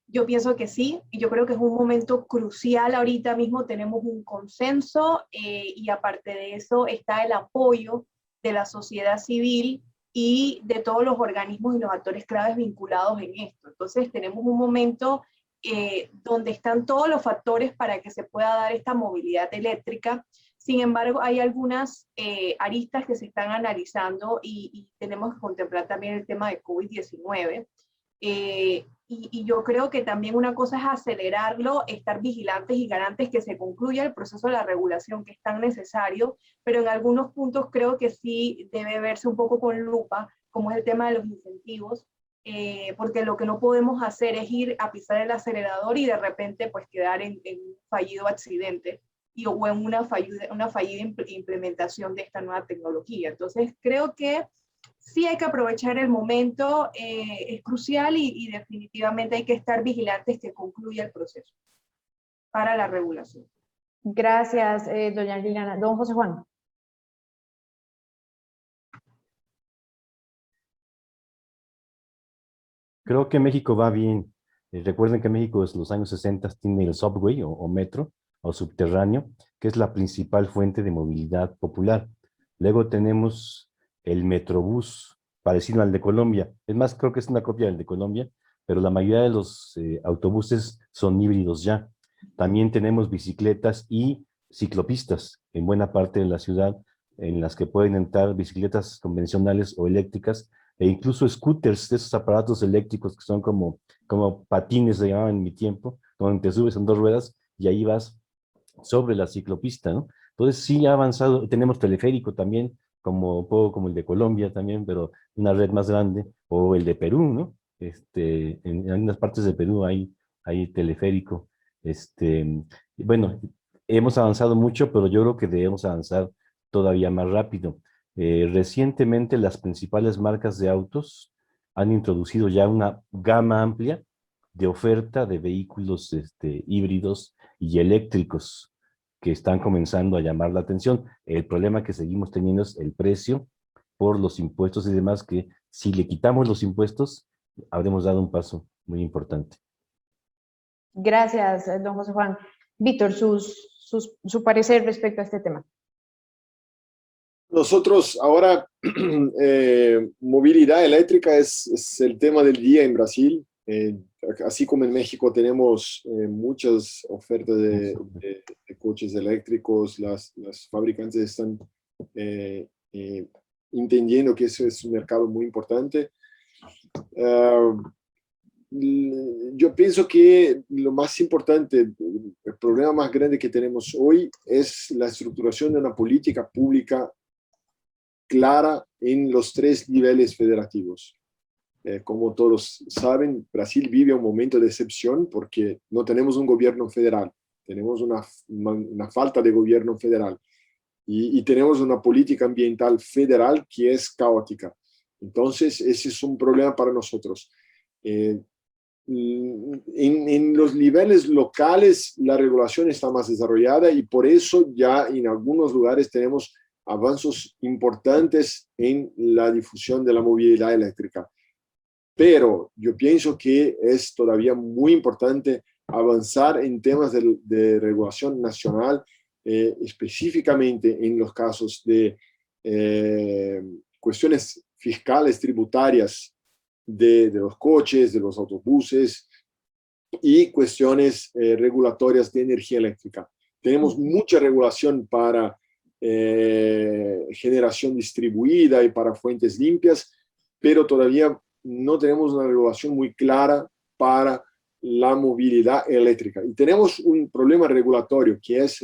yo pienso que sí, y yo creo que es un momento crucial. Ahorita mismo tenemos un consenso y aparte de eso está el apoyo de la sociedad civil y de todos los organismos y los actores claves vinculados en esto. Entonces tenemos un momento donde están todos los factores para que se pueda dar esta movilidad eléctrica. Sin embargo, hay algunas aristas que se están analizando y tenemos que contemplar también el tema de COVID-19. Y yo creo que también una cosa es acelerarlo, estar vigilantes y garantes que se concluya el proceso de la regulación que es tan necesario, pero en algunos puntos creo que sí debe verse un poco con lupa, como es el tema de los incentivos, porque lo que no podemos hacer es ir a pisar el acelerador y de repente pues quedar en un fallido accidente o en una fallida implementación de esta nueva tecnología. Entonces creo que sí hay que aprovechar el momento, es crucial y definitivamente hay que estar vigilantes que concluya el proceso para la regulación. Gracias, doña Liliana. Don José Juan. Creo que México va bien. Recuerden que México desde los años 60 tiene el subway o metro o subterráneo, que es la principal fuente de movilidad popular. Luego tenemos el Metrobús, parecido al de Colombia. Es más, creo que es una copia del de Colombia, pero la mayoría de los autobuses son híbridos ya. También tenemos bicicletas y ciclopistas en buena parte de la ciudad, en las que pueden entrar bicicletas convencionales o eléctricas, e incluso scooters, de esos aparatos eléctricos que son como patines, se llamaban en mi tiempo, donde te subes en dos ruedas y ahí vas sobre la ciclopista, ¿no? Entonces sí ha avanzado. Tenemos teleférico también, como un poco como el de Colombia también, pero una red más grande, o el de Perú, ¿no? En algunas partes de Perú hay teleférico. Bueno, hemos avanzado mucho, pero yo creo que debemos avanzar todavía más rápido. Recientemente las principales marcas de autos han introducido ya una gama amplia de oferta de vehículos híbridos y eléctricos que están comenzando a llamar la atención. El problema que seguimos teniendo es el precio por los impuestos y demás, que si le quitamos los impuestos, habremos dado un paso muy importante. Gracias, don José Juan. Víctor, su parecer respecto a este tema. Nosotros ahora, movilidad eléctrica es el tema del día en Brasil. Así como en México tenemos muchas ofertas de coches eléctricos, las fabricantes están entendiendo que ese es un mercado muy importante. Yo pienso que lo más importante, el problema más grande que tenemos hoy es la estructuración de una política pública clara en los 3 niveles federativos. Como todos saben, Brasil vive un momento de excepción porque no tenemos un gobierno federal, tenemos una falta de gobierno federal y tenemos una política ambiental federal que es caótica. Entonces, ese es un problema para nosotros. En los niveles locales la regulación está más desarrollada y por eso ya en algunos lugares tenemos avances importantes en la difusión de la movilidad eléctrica. Pero yo pienso que es todavía muy importante avanzar en temas de regulación nacional, específicamente en los casos de cuestiones fiscales, tributarias de los coches, de los autobuses y cuestiones regulatorias de energía eléctrica. Tenemos mucha regulación para generación distribuida y para fuentes limpias, pero todavía no tenemos una regulación muy clara para la movilidad eléctrica. Y tenemos un problema regulatorio que es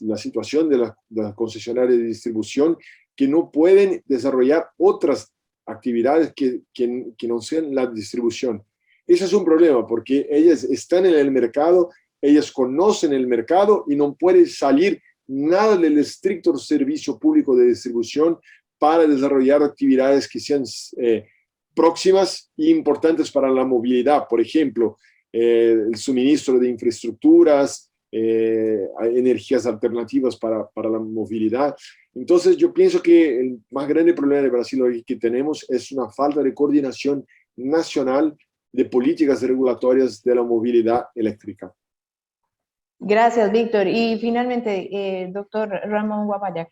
la situación de las concesionarias de distribución que no pueden desarrollar otras actividades que no sean la distribución. Ese es un problema porque ellas están en el mercado, ellas conocen el mercado y no puede salir nada del estricto servicio público de distribución para desarrollar actividades que sean próximas e importantes para la movilidad. Por ejemplo, el suministro de infraestructuras, energías alternativas para la movilidad. Entonces yo pienso que el más grande problema de Brasil hoy que tenemos es una falta de coordinación nacional de políticas regulatorias de la movilidad eléctrica. Gracias, Víctor. Y finalmente, doctor Ramón Guapayac.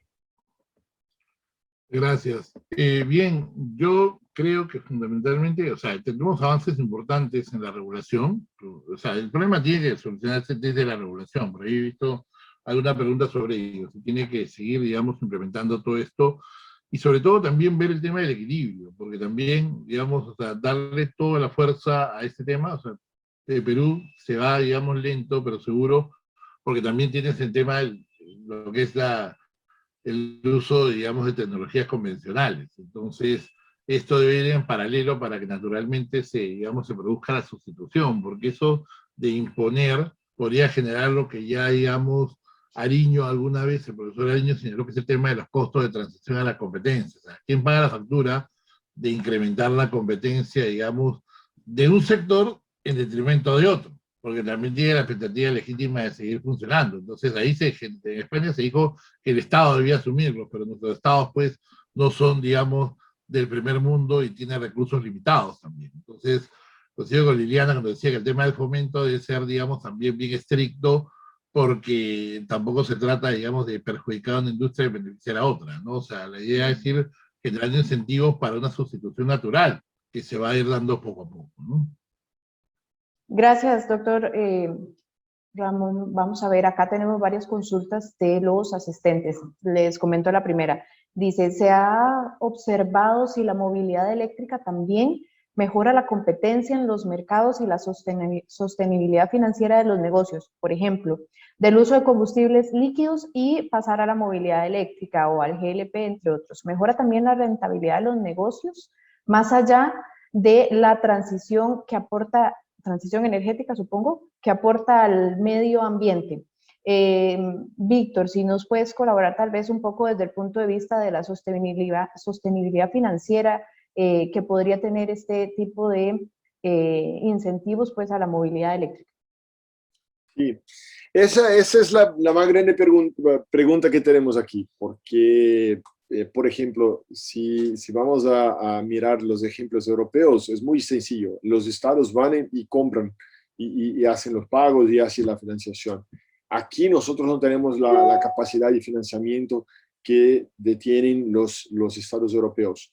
Gracias. Bien, yo creo que fundamentalmente, o sea, tenemos avances importantes en la regulación. O sea, el problema tiene que solucionarse desde la regulación. Por ahí he visto alguna pregunta sobre ello. Se tiene que seguir, digamos, implementando todo esto. Y sobre todo también ver el tema del equilibrio, porque también, digamos, o sea, darle toda la fuerza a este tema. O sea, Perú se va, digamos, lento, pero seguro, porque también tienes el tema, lo que es el uso, digamos, de tecnologías convencionales. Entonces, esto debe ir en paralelo para que naturalmente digamos, se produzca la sustitución, porque eso de imponer podría generar lo que ya, digamos, Ariño alguna vez, el profesor Ariño señaló que es el tema de los costos de transición a la competencia. O sea, ¿quién paga la factura de incrementar la competencia, digamos, de un sector en detrimento de otro? Porque también tiene la expectativa legítima de seguir funcionando. Entonces ahí en España se dijo que el Estado debía asumirlo, pero nuestros estados pues no son, digamos, del primer mundo y tienen recursos limitados también. Entonces, coincido con Liliana cuando decía que el tema del fomento debe ser, digamos, también bien estricto, porque tampoco se trata, digamos, de perjudicar a una industria y beneficiar a otra, ¿no? O sea, la idea es ir generando incentivos para una sustitución natural, que se va a ir dando poco a poco, ¿no? Gracias, doctor Ramón. Vamos a ver, acá tenemos varias consultas de los asistentes. Les comento la primera. Dice, ¿se ha observado si la movilidad eléctrica también mejora la competencia en los mercados y la sostenibilidad financiera de los negocios? Por ejemplo, del uso de combustibles líquidos y pasar a la movilidad eléctrica o al GLP, entre otros. ¿Mejora también la rentabilidad de los negocios más allá de la transición que aporta, transición energética, supongo, que aporta al medio ambiente? Víctor, si nos puedes colaborar tal vez un poco desde el punto de vista de la sostenibilidad financiera que podría tener este tipo de incentivos pues a la movilidad eléctrica. Sí, esa es la más grande pregunta que tenemos aquí, porque, por ejemplo, si vamos a mirar los ejemplos europeos, es muy sencillo. Los estados van y compran y hacen los pagos y hacen la financiación. Aquí nosotros no tenemos la capacidad de financiamiento que detienen los estados europeos.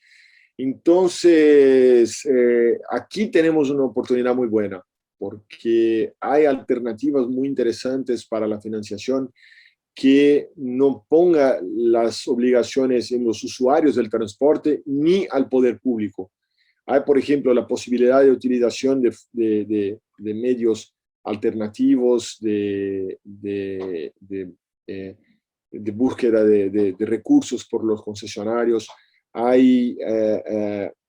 Entonces, aquí tenemos una oportunidad muy buena, porque hay alternativas muy interesantes para la financiación que no ponga las obligaciones en los usuarios del transporte ni al poder público. Hay, por ejemplo, la posibilidad de utilización de medios alternativos, de búsqueda de recursos por los concesionarios. Hay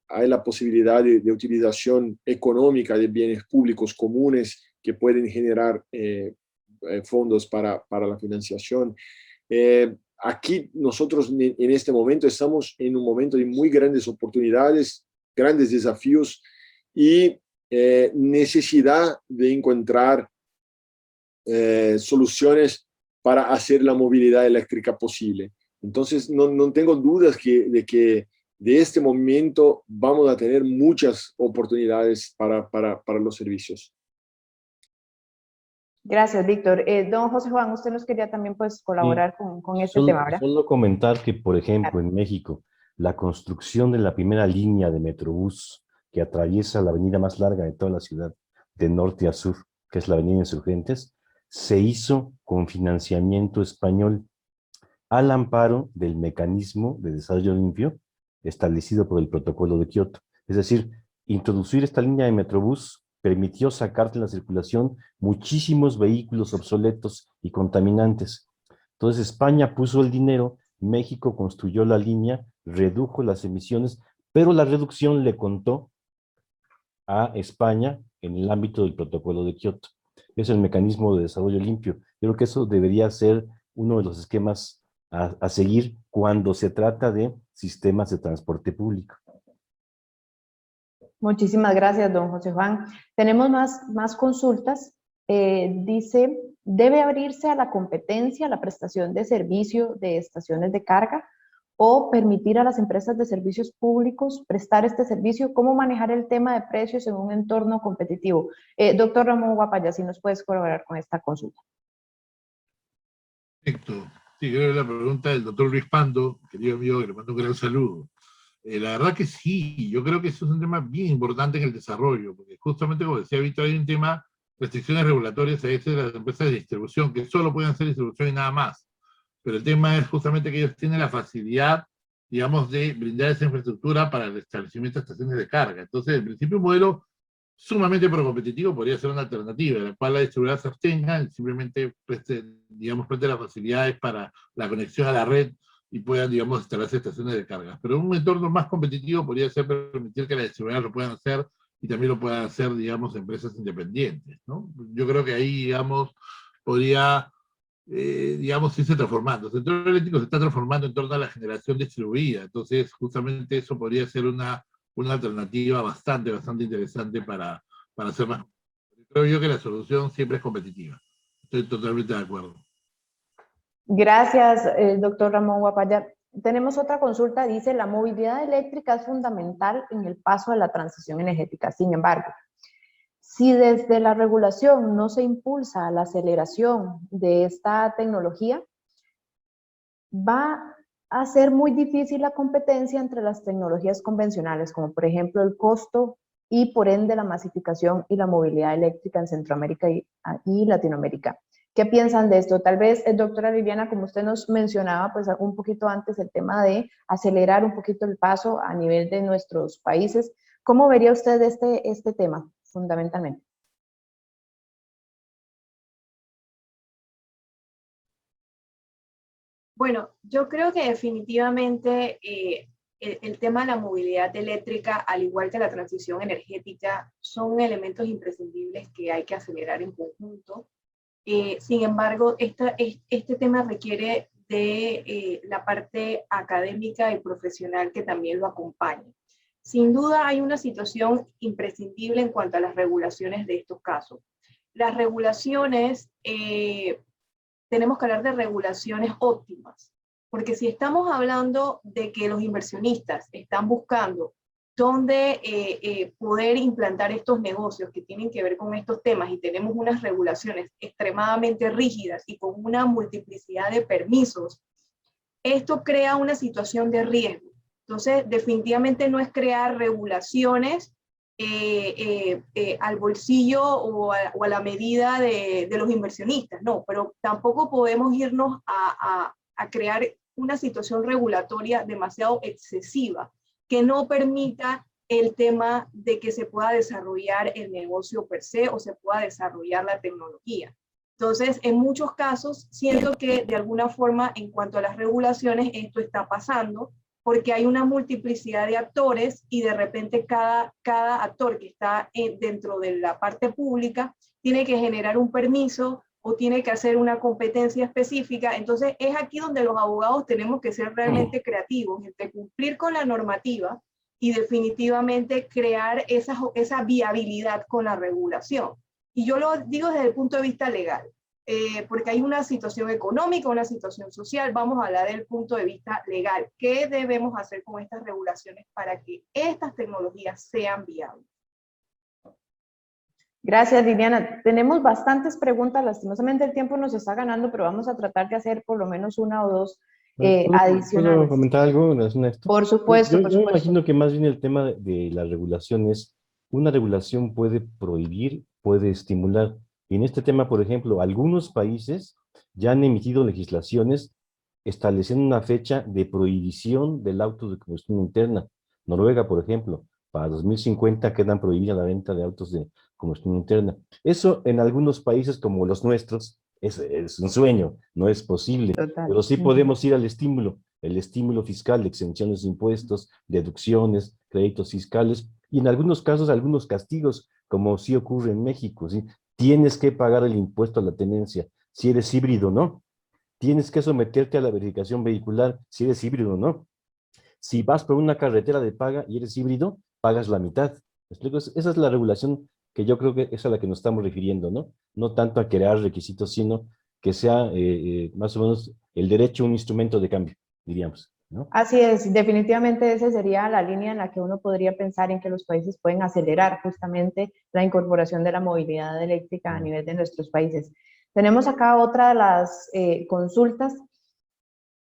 la posibilidad de utilización económica de bienes públicos comunes que pueden generar fondos para la financiación. Aquí nosotros en este momento estamos en un momento de muy grandes oportunidades, grandes desafíos y necesidad de encontrar soluciones para hacer la movilidad eléctrica posible. Entonces, no tengo dudas de que de este momento vamos a tener muchas oportunidades para los servicios. Gracias, Víctor. Don José Juan, usted nos quería también pues colaborar con este tema, ¿verdad? Solo comentar que, por ejemplo, en México, la construcción de la primera línea de Metrobús que atraviesa la avenida más larga de toda la ciudad, de norte a sur, que es la avenida Insurgentes, se hizo con financiamiento español al amparo del mecanismo de desarrollo limpio establecido por el protocolo de Kioto. Es decir, introducir esta línea de Metrobús permitió sacar de la circulación muchísimos vehículos obsoletos y contaminantes. Entonces España puso el dinero, México construyó la línea, redujo las emisiones, pero la reducción le contó a España en el ámbito del protocolo de Kioto. Es el mecanismo de desarrollo limpio. Yo creo que eso debería ser uno de los esquemas a seguir cuando se trata de sistemas de transporte público. Muchísimas gracias, don José Juan. Tenemos más consultas. Dice, ¿debe abrirse a la competencia la prestación de servicio de estaciones de carga o permitir a las empresas de servicios públicos prestar este servicio? ¿Cómo manejar el tema de precios en un entorno competitivo? Doctor Ramón Guapaya, si nos puedes colaborar con esta consulta. Perfecto. Sí, creo que la pregunta del doctor Luis Pando, querido amigo, que le mando un gran saludo. La verdad que sí, yo creo que eso es un tema bien importante en el desarrollo, porque justamente como decía Víctor, hay un tema, restricciones regulatorias a veces de las empresas de distribución, que solo pueden hacer distribución y nada más. Pero el tema es justamente que ellos tienen la facilidad, digamos, de brindar esa infraestructura para el establecimiento de estaciones de carga. Entonces, en principio, un modelo sumamente procompetitivo podría ser una alternativa, en la cual la distribuidora se abstenga y simplemente preste las facilidades para la conexión a la red y puedan, digamos, instalarse estaciones de carga. Pero un entorno más competitivo podría ser permitir que las distribuidoras lo puedan hacer y también lo puedan hacer, digamos, empresas independientes, ¿no? Yo creo que ahí, digamos, podría, digamos, irse transformando. El sector eléctrico se está transformando en torno a la generación distribuida, entonces justamente eso podría ser una alternativa bastante interesante para hacer más. Creo yo que la solución siempre es competitiva. Estoy totalmente de acuerdo. Gracias, doctor Ramón Guapaya. Tenemos otra consulta, dice, la movilidad eléctrica es fundamental en el paso a la transición energética. Sin embargo, si desde la regulación no se impulsa la aceleración de esta tecnología, va a ser muy difícil la competencia entre las tecnologías convencionales, como por ejemplo el costo y por ende la masificación y la movilidad eléctrica en Centroamérica y Latinoamérica. ¿Qué piensan de esto? Tal vez, doctora Viviana, como usted nos mencionaba pues un poquito antes, el tema de acelerar un poquito el paso a nivel de nuestros países. ¿Cómo vería usted este tema fundamentalmente? Bueno, yo creo que definitivamente el tema de la movilidad eléctrica, al igual que la transición energética, son elementos imprescindibles que hay que acelerar en conjunto. Sin embargo, este tema requiere de la parte académica y profesional que también lo acompañe. Sin duda hay una situación imprescindible en cuanto a las regulaciones de estos casos. Las regulaciones, tenemos que hablar de regulaciones óptimas, porque si estamos hablando de que los inversionistas están buscando dónde poder implantar estos negocios que tienen que ver con estos temas y tenemos unas regulaciones extremadamente rígidas y con una multiplicidad de permisos, esto crea una situación de riesgo. Entonces, definitivamente no es crear regulaciones al bolsillo o a la medida de los inversionistas, no, pero tampoco podemos irnos a crear una situación regulatoria demasiado excesiva que no permita el tema de que se pueda desarrollar el negocio per se o se pueda desarrollar la tecnología. Entonces, en muchos casos, siento que de alguna forma, en cuanto a las regulaciones, esto está pasando, porque hay una multiplicidad de actores y de repente cada actor que está dentro de la parte pública tiene que generar un permiso o tiene que hacer una competencia específica. Entonces es aquí donde los abogados tenemos que ser realmente creativos, entre cumplir con la normativa y definitivamente crear esa viabilidad con la regulación. Y yo lo digo desde el punto de vista legal. Porque hay una situación económica, una situación social, vamos a hablar del punto de vista legal. ¿Qué debemos hacer con estas regulaciones para que estas tecnologías sean viables? Gracias, Viviana. Tenemos bastantes preguntas, lastimosamente el tiempo nos está ganando, pero vamos a tratar de hacer por lo menos una o dos adicionales. ¿Puedo comentar algo en relación a esto? Por supuesto, Yo me imagino que más bien el tema de la regulación es, una regulación puede prohibir, puede estimular. Y en este tema, por ejemplo, algunos países ya han emitido legislaciones estableciendo una fecha de prohibición del auto de combustión interna. Noruega, por ejemplo, para 2050 quedan prohibidas la venta de autos de combustión interna. Eso en algunos países como los nuestros es un sueño, no es posible. Total. Pero sí podemos ir al estímulo, el estímulo fiscal de exenciones de impuestos, deducciones, que créditos fiscales y en algunos casos algunos castigos, como sí ocurre en México, ¿sí? Tienes que pagar el impuesto a la tenencia, si eres híbrido, ¿no? Tienes que someterte a la verificación vehicular, si eres híbrido, ¿no? Si vas por una carretera de paga y eres híbrido, pagas la mitad. ¿Me explico? Esa es la regulación que yo creo que es a la que nos estamos refiriendo, ¿no? No tanto a crear requisitos, sino que sea más o menos el derecho un instrumento de cambio, diríamos, ¿no? Así es, definitivamente esa sería la línea en la que uno podría pensar en que los países pueden acelerar justamente la incorporación de la movilidad eléctrica a nivel de nuestros países. Tenemos acá otra de las consultas.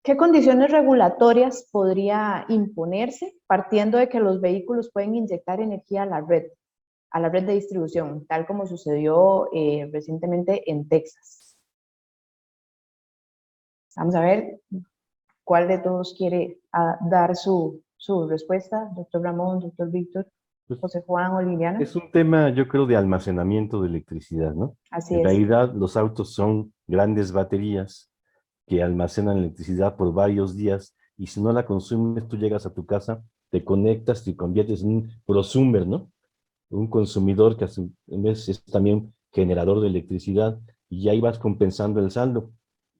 ¿Qué condiciones regulatorias podría imponerse partiendo de que los vehículos pueden inyectar energía a la red de distribución, tal como sucedió recientemente en Texas? Vamos a ver cuál de todos quiere dar su respuesta, doctor Ramón, doctor Víctor, Pues, José Juan o Liliana. es un tema, yo creo, de almacenamiento de electricidad, ¿no? Así En es. realidad, los autos son grandes baterías que almacenan electricidad por varios días y si no la consumes, tú llegas a tu casa, te conectas, te conviertes en un prosumer, ¿no? Un consumidor que a su vez es también generador de electricidad y ahí vas compensando el saldo.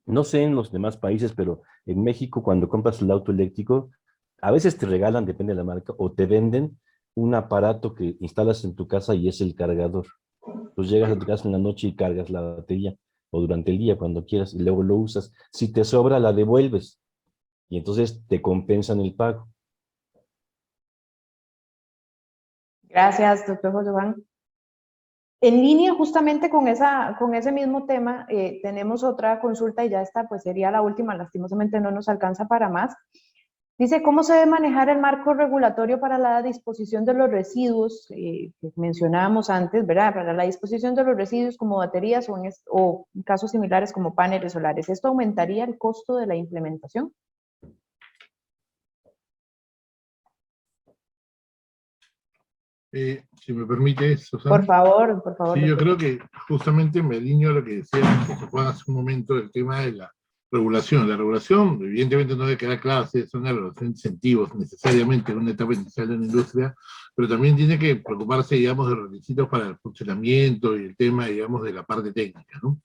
No sé en los demás países, pero en México cuando compras el auto eléctrico, a veces te regalan, depende de la marca, o te venden un aparato que instalas en tu casa y es el cargador. Pues llegas a tu casa en la noche y cargas la batería, o durante el día cuando quieras, y luego lo usas. Si te sobra, la devuelves, y entonces te compensan el pago. Gracias, doctor José Juan. En línea justamente con ese mismo tema, tenemos otra consulta y ya esta pues sería la última, lastimosamente no nos alcanza para más. Dice, ¿cómo se debe manejar el marco regulatorio para la disposición de los residuos que mencionábamos antes, ¿verdad? Para la disposición de los residuos como baterías o en casos similares como paneles solares. ¿Esto aumentaría el costo de la implementación? Si me permite, Susana. Por favor, por favor. Sí, yo doctor. creo que justamente me alineo a lo que decía José Juan hace un momento, el tema de la regulación. La regulación, evidentemente, no debe quedar clara si es una regulación de incentivos necesariamente en una etapa inicial de una industria, pero también tiene que preocuparse, digamos, de requisitos para el funcionamiento y el tema, digamos, de la parte técnica, ¿no?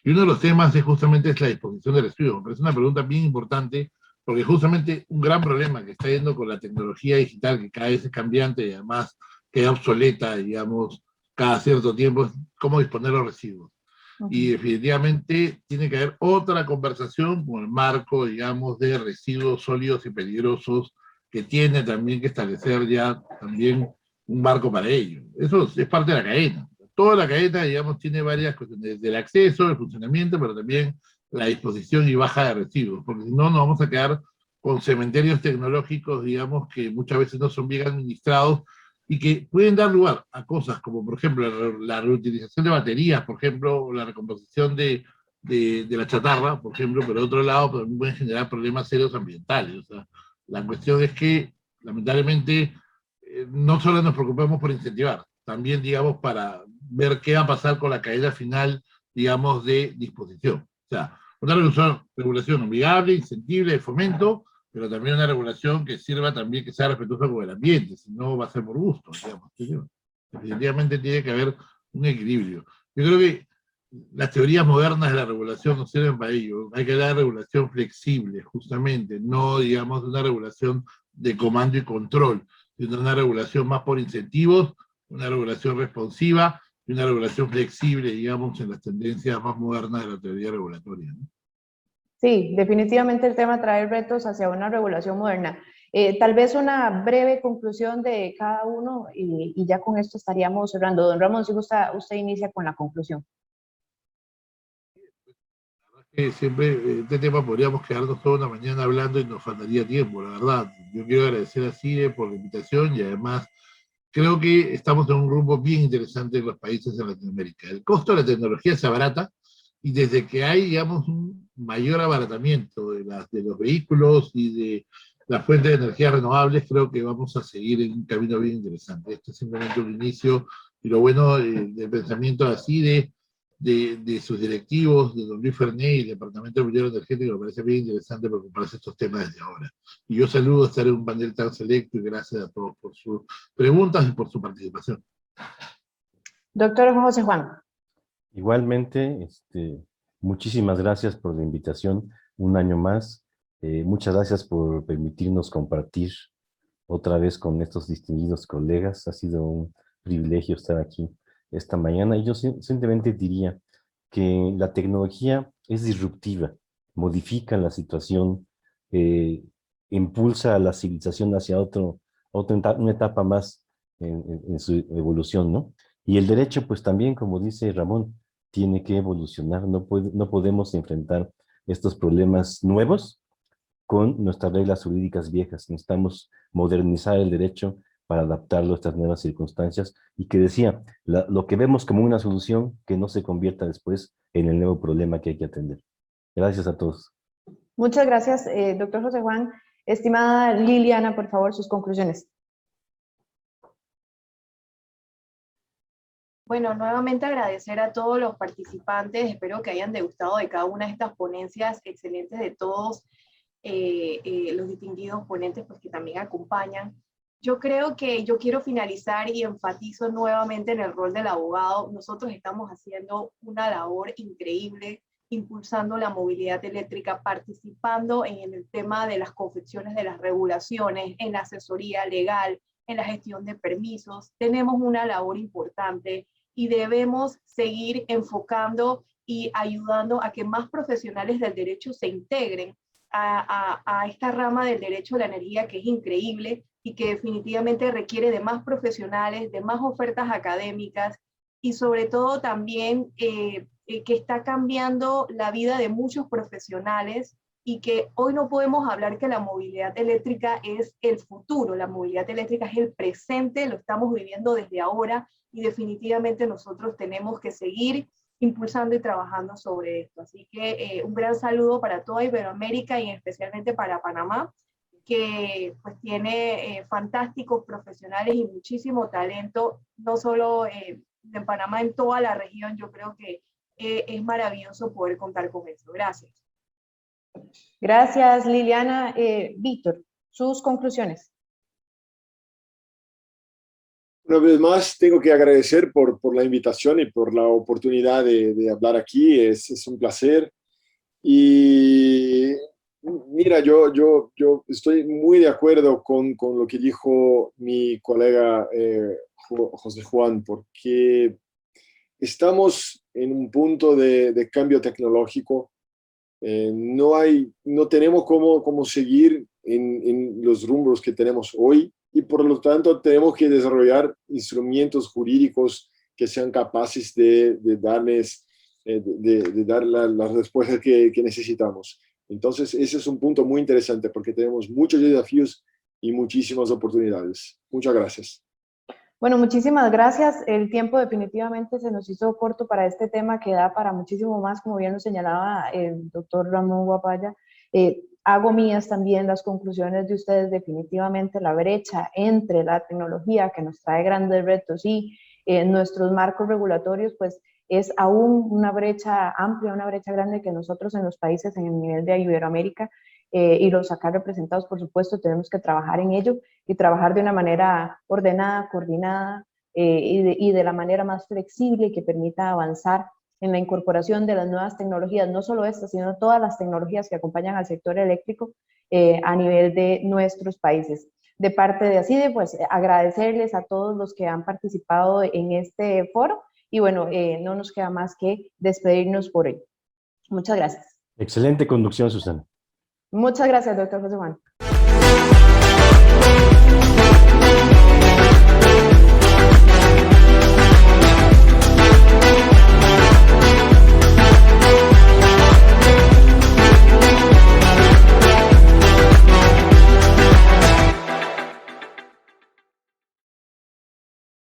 Y uno de los temas es justamente la disposición de residuos. Me parece una pregunta bien importante, porque justamente un gran problema que está yendo con la tecnología digital, que cada vez es cambiante y además queda obsoleta, digamos, cada cierto tiempo, es cómo disponer los residuos. Y definitivamente tiene que haber otra conversación con el marco, digamos, de residuos sólidos y peligrosos, que tiene también que establecer ya también un marco para ello. Eso es parte de la cadena. Toda la cadena, digamos, tiene varias cuestiones, del acceso, el funcionamiento, pero también la disposición y baja de residuos, porque si no, nos vamos a quedar con cementerios tecnológicos, digamos, que muchas veces no son bien administrados, y que pueden dar lugar a cosas como, por ejemplo, la reutilización de baterías, por ejemplo, o la recomposición de la chatarra, por ejemplo, pero de otro lado también pueden generar problemas serios ambientales. O sea, la cuestión es que, lamentablemente, no solo nos preocupamos por incentivar, también, digamos, para ver qué va a pasar con la cadena final, digamos, de disposición. O sea, una regulación amigable, incentible, de fomento, pero también una regulación que sirva también, que sea respetuosa con el ambiente, si no va a ser por gusto, digamos. Definitivamente tiene que haber un equilibrio. Yo creo que las teorías modernas de la regulación no sirven para ello. Hay que dar regulación flexible, justamente, no, digamos, una regulación de comando y control, sino una regulación más por incentivos, una regulación responsiva y una regulación flexible, digamos, en las tendencias más modernas de la teoría regulatoria, ¿no? Sí, definitivamente el tema trae retos hacia una regulación moderna. Tal vez una breve conclusión de cada uno y ya con esto estaríamos cerrando. Don Ramón, si usted inicia con la conclusión. Siempre este tema podríamos quedarnos toda una mañana hablando y nos faltaría tiempo, la verdad. Yo quiero agradecer a CIDE por la invitación y además creo que estamos en un grupo bien interesante en los países de Latinoamérica. El costo de la tecnología se abarata y desde que hay, digamos, un mayor abaratamiento de los vehículos y de las fuentes de energía renovables, creo que vamos a seguir en un camino bien interesante. Este es simplemente un inicio y lo bueno del pensamiento así de sus directivos, de don Luis Ferné y el Departamento de Medio Energético, me parece bien interesante preocuparse de estos temas desde ahora. Y yo saludo estar en un panel tan selecto y gracias a todos por sus preguntas y por su participación. Doctor José Juan. Igualmente, muchísimas gracias por la invitación un año más. Muchas gracias por permitirnos compartir otra vez con estos distinguidos colegas. Ha sido un privilegio estar aquí esta mañana y yo simplemente diría que la tecnología es disruptiva, modifica la situación, impulsa a la civilización hacia una etapa más en su evolución, ¿no? Y el derecho, pues también, como dice Ramón, tiene que evolucionar. No podemos enfrentar estos problemas nuevos con nuestras reglas jurídicas viejas. Necesitamos modernizar el derecho para adaptarlo a estas nuevas circunstancias y que decía, lo que vemos como una solución que no se convierta después en el nuevo problema que hay que atender. Gracias a todos. Muchas gracias, doctor José Juan. Estimada Liliana, por favor, sus conclusiones. Bueno, nuevamente agradecer a todos los participantes. Espero que hayan degustado de cada una de estas ponencias excelentes de todos los distinguidos ponentes pues, que también acompañan. Yo creo que yo quiero finalizar y enfatizo nuevamente en el rol del abogado. Nosotros estamos haciendo una labor increíble, impulsando la movilidad eléctrica, participando en el tema de las confecciones de las regulaciones, en la asesoría legal, en la gestión de permisos. Tenemos una labor importante y debemos seguir enfocando y ayudando a que más profesionales del derecho se integren a esta rama del derecho a la energía que es increíble y que definitivamente requiere de más profesionales, de más ofertas académicas y sobre todo también que está cambiando la vida de muchos profesionales y que hoy no podemos hablar que la movilidad eléctrica es el futuro, la movilidad eléctrica es el presente, lo estamos viviendo desde ahora y definitivamente nosotros tenemos que seguir impulsando y trabajando sobre esto. Así que un gran saludo para toda Iberoamérica y especialmente para Panamá, que pues tiene fantásticos profesionales y muchísimo talento, no solo en Panamá, en toda la región. Yo creo que es maravilloso poder contar con eso. Gracias. Gracias, Liliana. Víctor, sus conclusiones. Una vez más, tengo que agradecer por la invitación y por la oportunidad de hablar aquí. Es un placer. Y mira, yo estoy muy de acuerdo con lo que dijo mi colega José Juan, porque estamos en un punto de cambio tecnológico. No tenemos cómo seguir en los rumbos que tenemos hoy y por lo tanto tenemos que desarrollar instrumentos jurídicos que sean capaces de dar las respuestas que necesitamos. Entonces ese es un punto muy interesante porque tenemos muchos desafíos y muchísimas oportunidades. Muchas gracias. Bueno, muchísimas gracias. El tiempo definitivamente se nos hizo corto para este tema que da para muchísimo más, como bien lo señalaba el doctor Ramón Guapaya. Hago mías también las conclusiones de ustedes. Definitivamente la brecha entre la tecnología que nos trae grandes retos y nuestros marcos regulatorios, pues es aún una brecha amplia, una brecha grande que nosotros en los países en el nivel de Iberoamérica y los acá representados, por supuesto, tenemos que trabajar en ello y trabajar de una manera ordenada, coordinada y de la manera más flexible que permita avanzar en la incorporación de las nuevas tecnologías, no solo estas, sino todas las tecnologías que acompañan al sector eléctrico a nivel de nuestros países. De parte de ACIDE, pues agradecerles a todos los que han participado en este foro y bueno, no nos queda más que despedirnos por hoy. Muchas gracias. Excelente conducción, Susana. Muchas gracias, doctor José Juan.